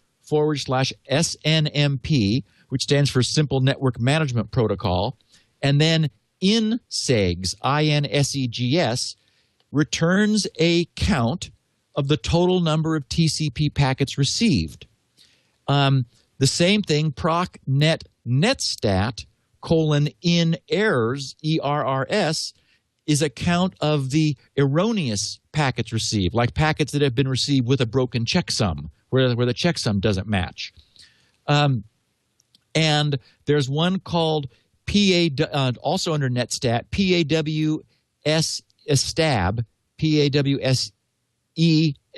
/SNMP, which stands for Simple Network Management Protocol. And then INSEGS, INSEGS, returns a count of the total number of TCP packets received. The same thing, proc net netstat in errors, ERRS, is a count of the erroneous packets received, like packets that have been received with a broken checksum, where the checksum doesn't match. And there's one called also under netstat, PAWSESTAB,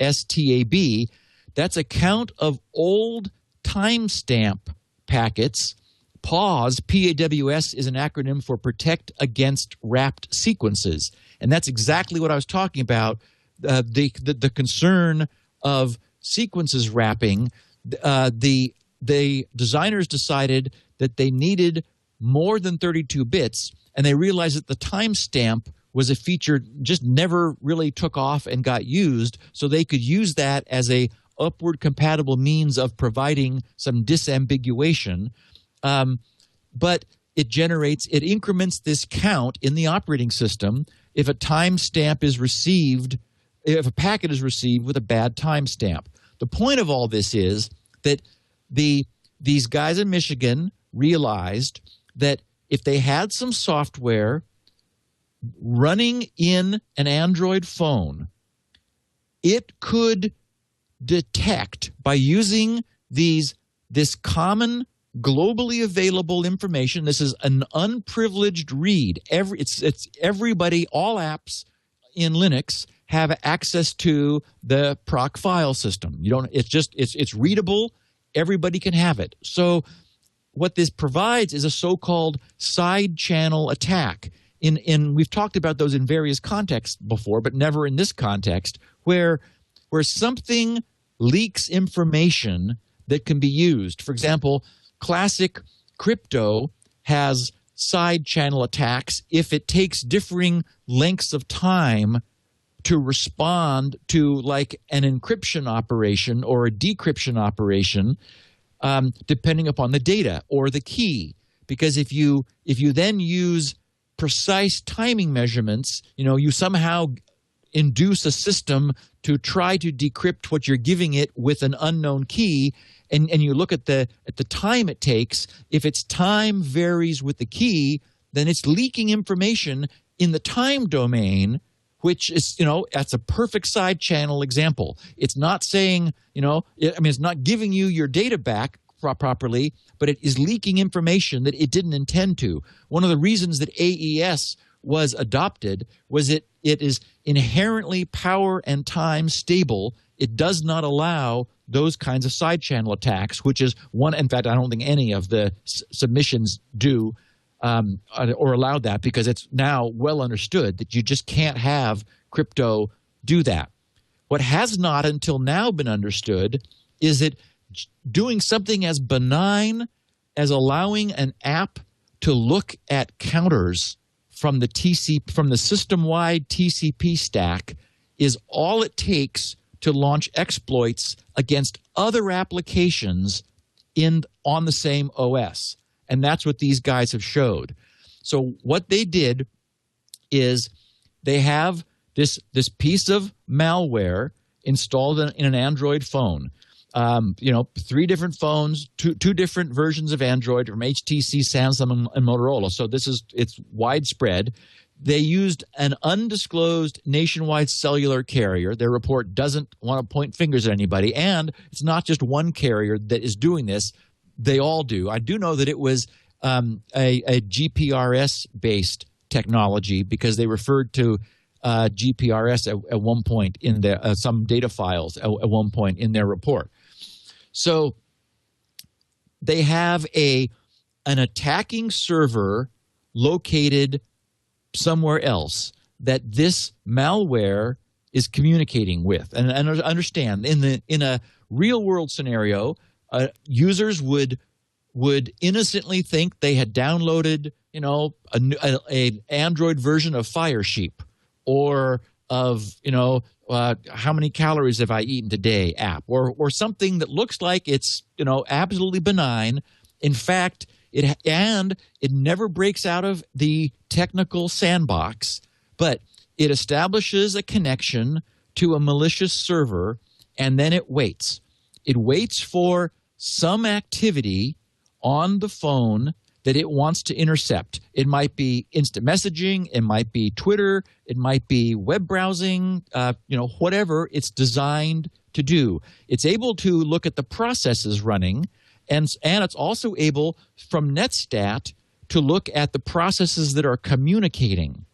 PAWSESTAB. That's a count of old timestamp packets. PAWS, PAWS, is an acronym for Protect Against Wrapped Sequences. And that's exactly what I was talking about, the concern of sequences wrapping. The designers decided that they needed more than 32 bits, and they realized that the timestamp was a feature just never really took off and got used, so they could use that as a upward compatible means of providing some disambiguation. But it increments this count in the operating system if a timestamp is received, if a packet is received with a bad timestamp. The point of all this is that these guys in Michigan realized that if they had some software running in an Android phone, it could detect, by using this common globally available information. This is an unprivileged read. It's everybody, all apps in Linux have access to the proc file system. It's readable. Everybody can have it. So what this provides is a so-called side channel attack. We've talked about those in various contexts before, but never in this context, where something leaks information that can be used. For example, classic crypto has side channel attacks if it takes differing lengths of time to respond to, like, an encryption operation or a decryption operation, depending upon the data or the key. Because if you then use precise timing measurements, you somehow induce a system to try to decrypt what you're giving it with an unknown key, and you look at the time it takes. If its time varies with the key, then it's leaking information in the time domain, which is, that's a perfect side channel example. It's not saying, it's not giving you your data back properly, but it is leaking information that it didn't intend to. One of the reasons that AES was adopted was it is inherently power and time stable. It does not allow those kinds of side channel attacks, which is one. In fact, I don't think any of the submissions do or allow that, because it's now well understood that you just can't have crypto do that. What has not until now been understood is that doing something as benign as allowing an app to look at counters from the system-wide TCP stack is all it takes to launch exploits against other applications on the same OS. And that's what these guys have showed. So what they did is they have this piece of malware installed in an Android phone. 3 different phones, two different versions of Android from HTC, Samsung, and Motorola. So it's widespread. They used an undisclosed nationwide cellular carrier. Their report doesn't want to point fingers at anybody. And it's not just one carrier that is doing this. They all do. I do know that it was a GPRS-based technology, because they referred to GPRS at one point in some data files at one point in their report. So they have an attacking server located somewhere else that this malware is communicating with. And understand, in a real world scenario, users would innocently think they had downloaded, an Android version of Firesheep, or of, how many calories have I eaten today app, or something that looks like it's, absolutely benign, In fact, it never breaks out of the technical sandbox, but it establishes a connection to a malicious server, and then it waits. It waits for some activity on the phone that it wants to intercept. It might be instant messaging, it might be Twitter, it might be web browsing, whatever it's designed to do. It's able to look at the processes running, and it's also able, from Netstat, to look at the processes that are communicating.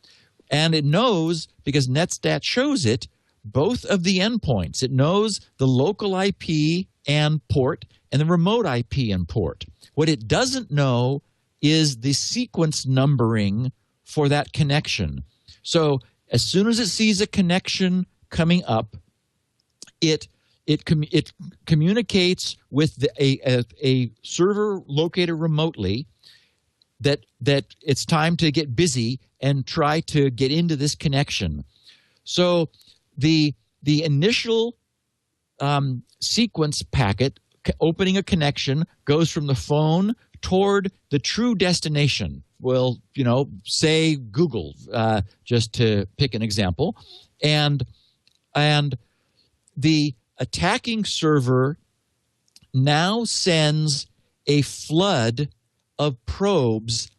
And it knows, because Netstat shows it, both of the endpoints. It knows the local IP and port and the remote IP and port. What it doesn't know is the sequence numbering for that connection. So as soon as it sees a connection coming up, it communicates with a server located remotely that it's time to get busy and try to get into this connection. So the initial sequence packet opening a connection goes from the phone toward the true destination. Well, say Google, just to pick an example, and the attacking server now sends a flood of probes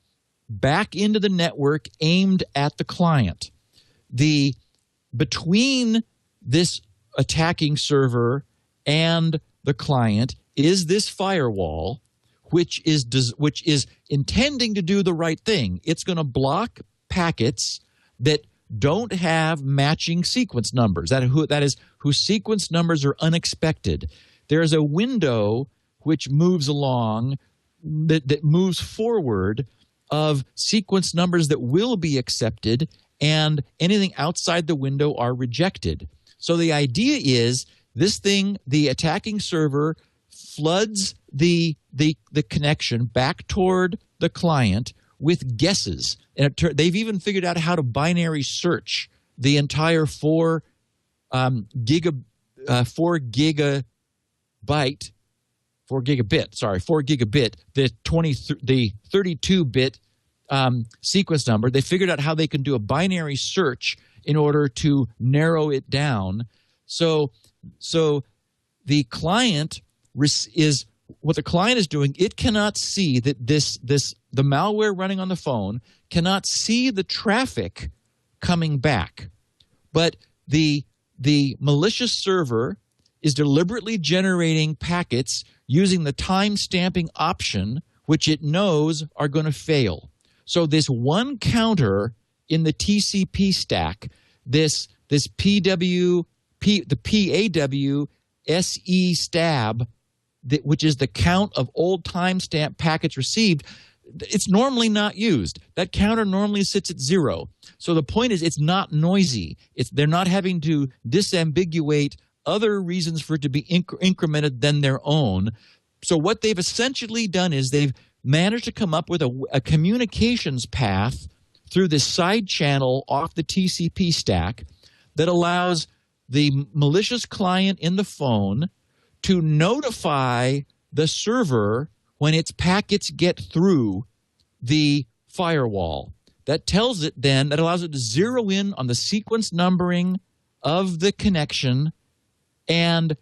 back into the network aimed at the client. Between this attacking server and the client is this firewall, which is intending to do the right thing. It's going to block packets that don't have matching sequence numbers, that is whose sequence numbers are unexpected. There is a window which moves along, that moves forward, of sequence numbers that will be accepted, and anything outside the window are rejected. So the idea is this thing, the attacking server, floods the connection back toward the client with guesses. And they've even figured out how to binary search the entire 4 gigabit, the 32-bit sequence number. They figured out how they can do a binary search in order to narrow it down. So the client is what the client is doing. It cannot see that the malware running on the phone cannot see the traffic coming back, but the malicious server is deliberately generating packets using the time stamping option, which it knows are going to fail. So this one counter in the TCP stack, the PAW SE stab, which is the count of old timestamp packets received, it's normally not used. That counter normally sits at 0. So the point is, it's not noisy. They're not having to disambiguate other reasons for it to be incremented than their own. So what they've essentially done is they've managed to come up with a communications path through this side channel off the TCP stack that allows the malicious client in the phone to notify the server when its packets get through the firewall. That tells it then, that allows it to zero in on the sequence numbering of the connection and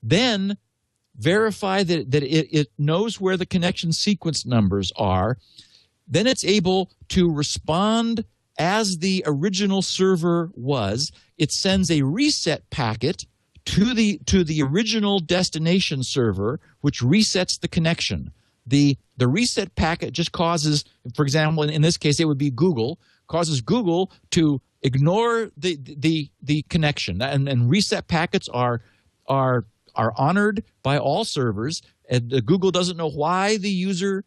then verify that it knows where the connection sequence numbers are. Then it's able to respond as the original server was. It sends a reset packet to the original destination server, which resets the connection. The reset packet just causes, for example, in this case, it would be Google, causes Google to ignore the connection. And reset packets are honored by all servers. And Google doesn't know why the user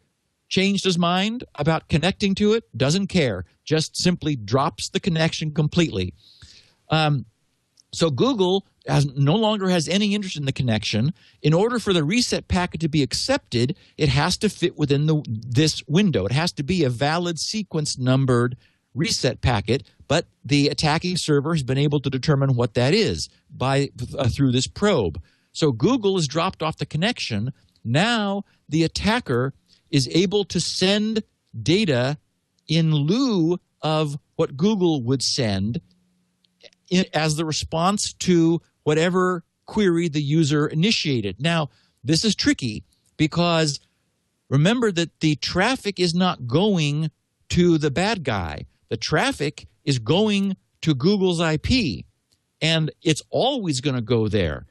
changed his mind about connecting to it, doesn't care, just simply drops the connection completely. So Google no longer has any interest in the connection. In order for the reset packet to be accepted, it has to fit within this window. It has to be a valid sequence numbered reset packet, but the attacking server has been able to determine what that is through this probe. So Google has dropped off the connection, Now the attacker is able to send data in lieu of what Google would send as the response to whatever query the user initiated. Now, this is tricky because remember that the traffic is not going to the bad guy. The traffic is going to Google's IP, and it's always going to go there.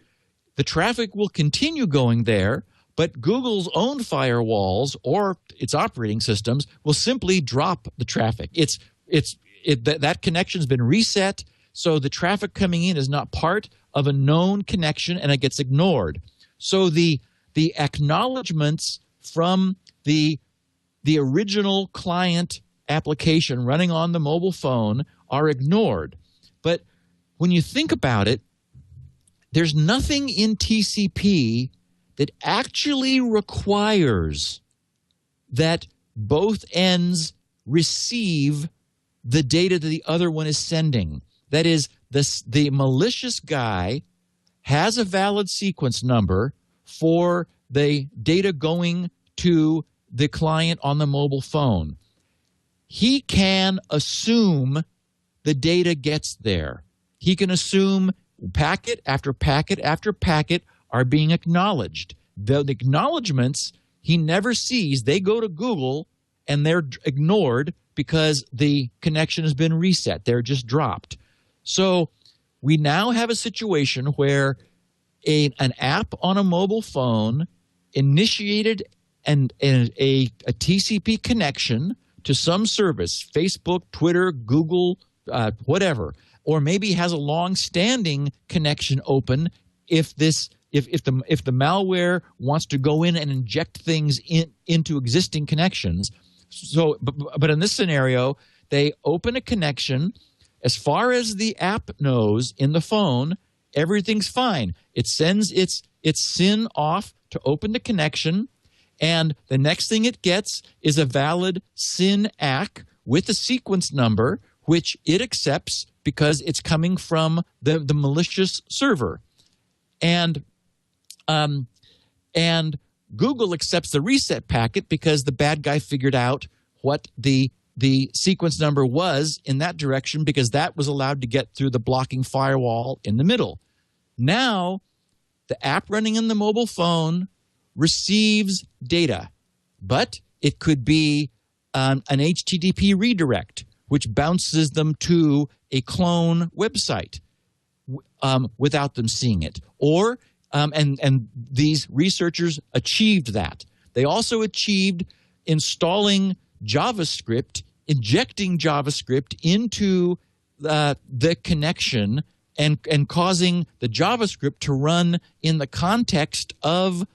The traffic will continue going there, but Google's own firewalls or its operating systems will simply drop the traffic. That connection's been reset, so the traffic coming in is not part of a known connection, and it gets ignored. So the acknowledgments from the original client application running on the mobile phone are ignored. But when you think about it, there's nothing in TCP that actually requires that both ends receive the data that the other one is sending. That is, the malicious guy has a valid sequence number for the data going to the client on the mobile phone. He can assume the data gets there. He can assume packet after packet after packet are being acknowledged. The acknowledgments he never sees. They go to Google and they're ignored because the connection has been reset. They're just dropped. So we now have a situation where an app on a mobile phone initiated a TCP connection to some service, Facebook, Twitter, Google, whatever, or maybe has a long-standing connection open if the malware wants to go in and inject things into existing connections. So, but in this scenario, they open a connection. As far as the app knows in the phone, everything's fine. It sends its SYN off to open the connection, and the next thing it gets is a valid SYN ACK with a sequence number, which it accepts because it's coming from the malicious server. And Google accepts the reset packet because the bad guy figured out what the sequence number was in that direction because that was allowed to get through the blocking firewall in the middle. Now, the app running in the mobile phone receives data, but it could be an HTTP redirect, which bounces them to a clone website without them seeing it. Or and these researchers achieved that. They also achieved installing JavaScript, injecting JavaScript into the connection and causing the JavaScript to run in the context of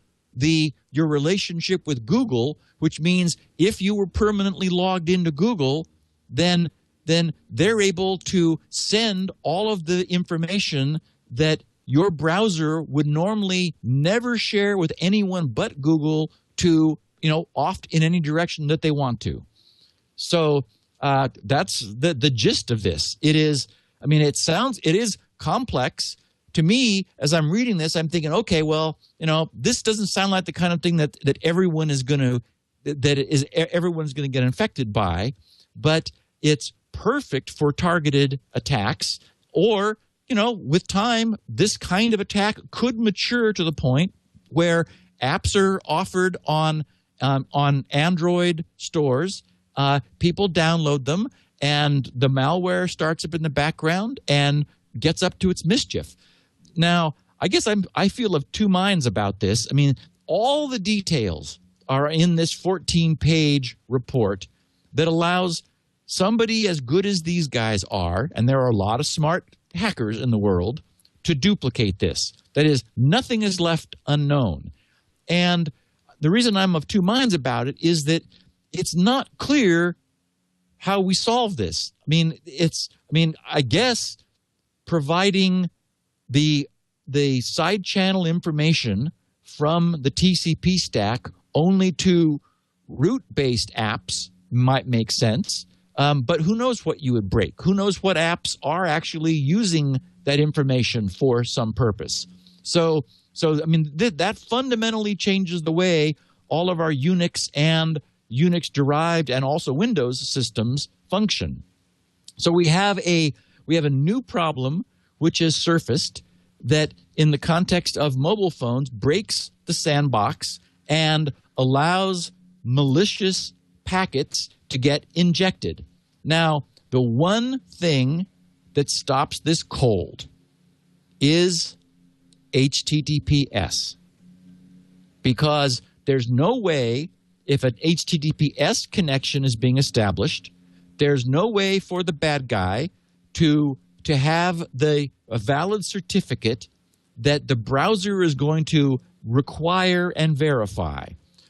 your relationship with Google, which means if you were permanently logged into Google, then they're able to send all of the information that your browser would normally never share with anyone but Google to, off in any direction that they want to. So that's the gist of this. It is complex. To me, as I'm reading this, I'm thinking, okay, well, this doesn't sound like the kind of thing that everyone's going to get infected by, but it's perfect for targeted attacks. Or, with time, this kind of attack could mature to the point where apps are offered on Android stores. People download them, and the malware starts up in the background and gets up to its mischief. Now, I guess I feel of two minds about this. I mean, all the details are in this 14-page report that allows somebody as good as these guys are, and there are a lot of smart hackers in the world, to duplicate this. That is, nothing is left unknown. And the reason I'm of two minds about it is that it's not clear how we solve this. I guess providing the side channel information from the TCP stack only to root-based apps might make sense. But who knows what you would break? Who knows what apps are actually using that information for some purpose? So So, I mean, that fundamentally changes the way all of our Unix and Unix-derived and also Windows systems function. So we have a new problem which has surfaced that in the context of mobile phones breaks the sandbox and allows malicious packets to get injected. Now, the one thing that stops this cold is HTTPS, because there's no way, if an HTTPS connection is being established, there's no way for the bad guy to have a valid certificate that the browser is going to require and verify.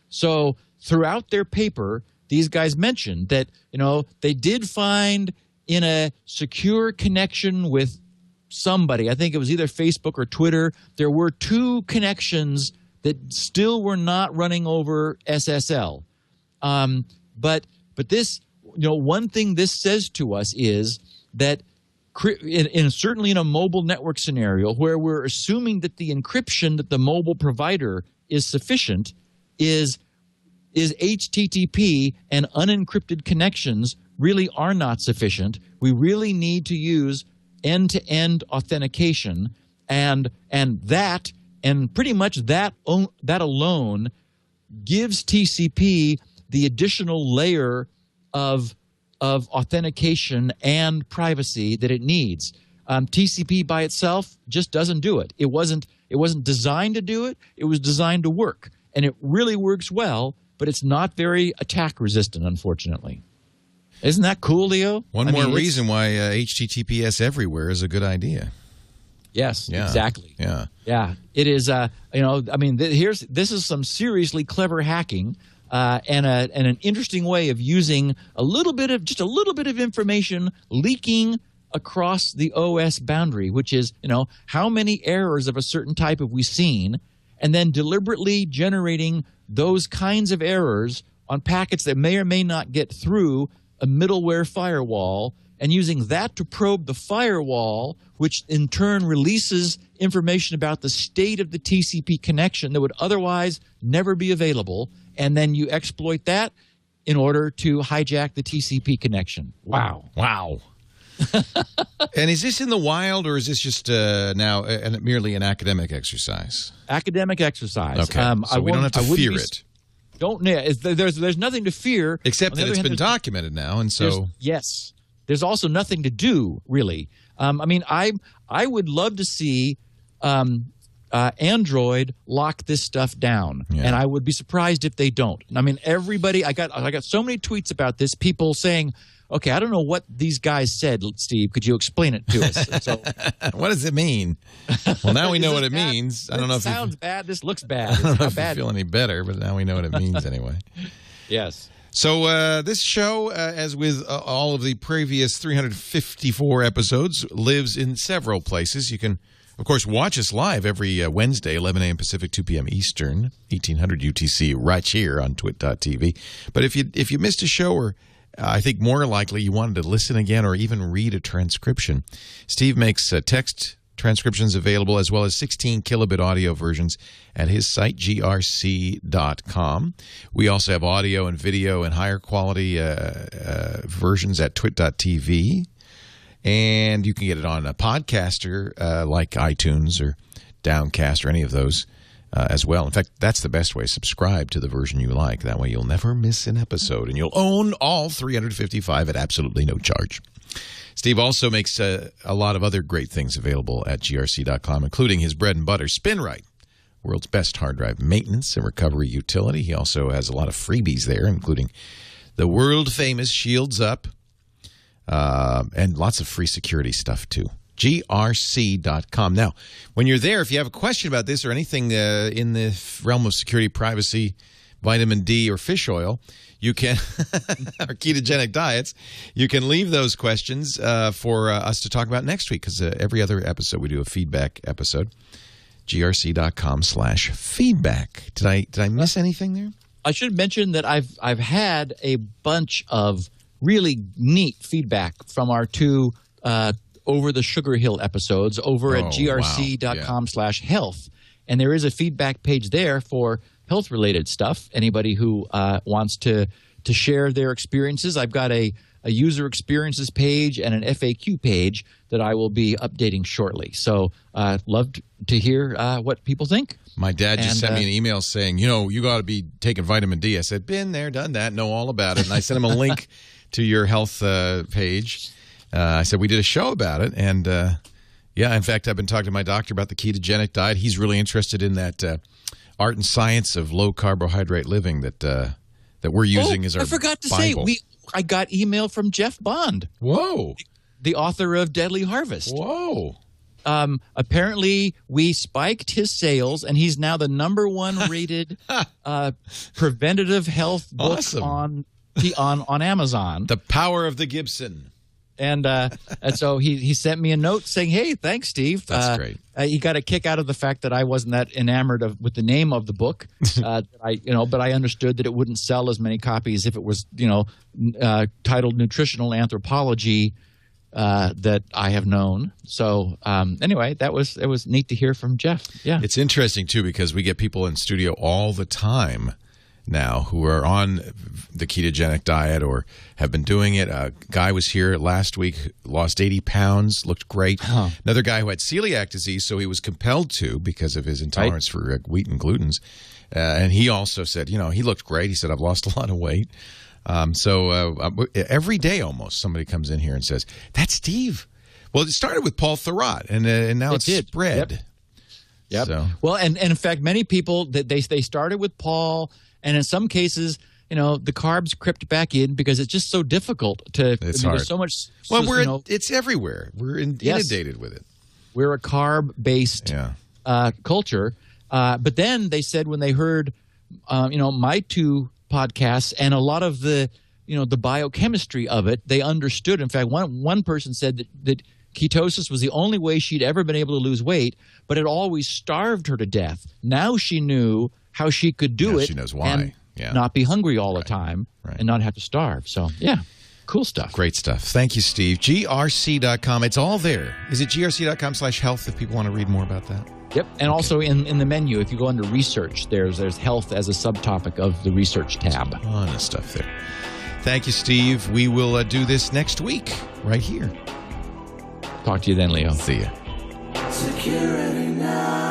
So throughout their paper, these guys mentioned that, they did find in a secure connection with somebody, I think it was either Facebook or Twitter, there were 2 connections that still were not running over SSL. But this, one thing this says to us is that certainly in a mobile network scenario where we're assuming that the encryption that the mobile provider is sufficient, is HTTP and unencrypted connections really are not sufficient. We really need to use end-to-end authentication, and pretty much that alone gives TCP the additional layer of authentication and privacy that it needs. TCP by itself just doesn't do it. It wasn't designed to do it. It was designed to work, and it really works well, but it's not very attack resistant, unfortunately. Isn't that cool, Leo? One more reason why HTTPS everywhere is a good idea. Yes, yeah, exactly. Yeah. It is. This is some seriously clever hacking, and an interesting way of using just a little bit of information leaking across the OS boundary, which is, how many errors of a certain type have we seen, and then deliberately generating those kinds of errors on packets that may or may not get through a middleware firewall, and using that to probe the firewall, which in turn releases information about the state of the TCP connection that would otherwise never be available, and then you exploit that in order to hijack the TCP connection. Wow. And is this in the wild, or is this just now merely an academic exercise? Academic exercise. Okay, so we don't have to fear it. There's nothing to fear. Except that it's been documented now, and so... Yes. There's also nothing to do, really. I would love to see Android lock this stuff down, and I would be surprised if they don't. I mean, everybody... I got so many tweets about this, people saying... Okay, I don't know what these guys said, Steve. Could you explain it to us? So, what does it mean? Well, now we know what it means. I don't know if it sounds bad. This looks bad. I don't know if you feel any better, but now we know what it means anyway. Yes. So this show, as with all of the previous 354 episodes, lives in several places. You can, of course, watch us live every Wednesday, 11 a.m. Pacific, 2 p.m. Eastern, 1800 UTC, right here on TWiT.tv. But if you missed a show, or I think more likely you wanted to listen again or even read a transcription, Steve makes text transcriptions available as well as 16 kilobit audio versions at his site, grc.com. We also have audio and video and higher quality versions at twit.tv. And you can get it on a podcaster like iTunes or Downcast or any of those as well. In fact, that's the best way. Subscribe to the version you like. That way you'll never miss an episode, and you'll own all 355 at absolutely no charge. Steve also makes a lot of other great things available at grc.com, including his bread and butter, Spinrite, world's best hard drive maintenance and recovery utility. He also has a lot of freebies there, including the world-famous Shields Up, and lots of free security stuff, too. grc.com. Now, when you're there, if you have a question about this or anything in the realm of security, privacy, vitamin D, or fish oil, you can, or ketogenic diets, you can leave those questions for us to talk about next week, because every other episode we do a feedback episode. grc.com/feedback. Did I miss anything there? I should mention that I've had a bunch of really neat feedback from our two Over the Sugar Hill episodes over at grc.com/health. And there is a feedback page there for health-related stuff. Anybody who wants to share their experiences. I've got a user experiences page and an FAQ page that I will be updating shortly. So love to hear what people think. My dad just sent me an email saying, you got to be taking vitamin D. I said, been there, done that, know all about it. And I sent him a link to your health page. I said, we did a show about it. And, in fact, I've been talking to my doctor about the ketogenic diet. He's really interested in that art and science of low-carbohydrate living that we're using as our Bible. I forgot to say, I got email from Jeff Bond. Whoa. The author of Deadly Harvest. Whoa. Apparently, we spiked his sales, and he's now the #1 rated preventative health book on Amazon. The Power of the Gibson. And so he sent me a note saying, "Hey, thanks, Steve." That's great. He got a kick out of the fact that I wasn't that enamored with the name of the book. But I understood that it wouldn't sell as many copies if it was, titled Nutritional Anthropology that I have known. So anyway, it was neat to hear from Jeff. Yeah, it's interesting too because we get people in studio all the time now who are on the ketogenic diet or have been doing it. A guy was here last week, lost 80 pounds, looked great. Huh. Another guy who had celiac disease, so he was compelled to because of his intolerance for wheat and glutens. And he also said, he looked great. He said, I've lost a lot of weight. Every day almost somebody comes in here and says, that's Steve. Well, it started with Paul Thurrott, and now it's spread. Yep. So. Well, and in fact, many people, they started with Paul. And in some cases, the carbs crept back in because it's just so difficult to. It's hard. There's so much. Well, it's everywhere. We're inundated with it. We're a carb-based culture. But then they said when they heard, my 2 podcasts and a lot of the, the biochemistry of it, they understood. In fact, one person said that ketosis was the only way she'd ever been able to lose weight, but it always starved her to death. Now she knew how she could do it. She knows why. And not be hungry all the time and not have to starve. So, cool stuff. Great stuff. Thank you, Steve. GRC.com. It's all there. Is it grc.com/health if people want to read more about that? Yep. And also in the menu, if you go under research, there's health as a subtopic of the research tab. A ton of stuff there. Thank you, Steve. We will do this next week right here. Talk to you then, Leo. See ya. Security now.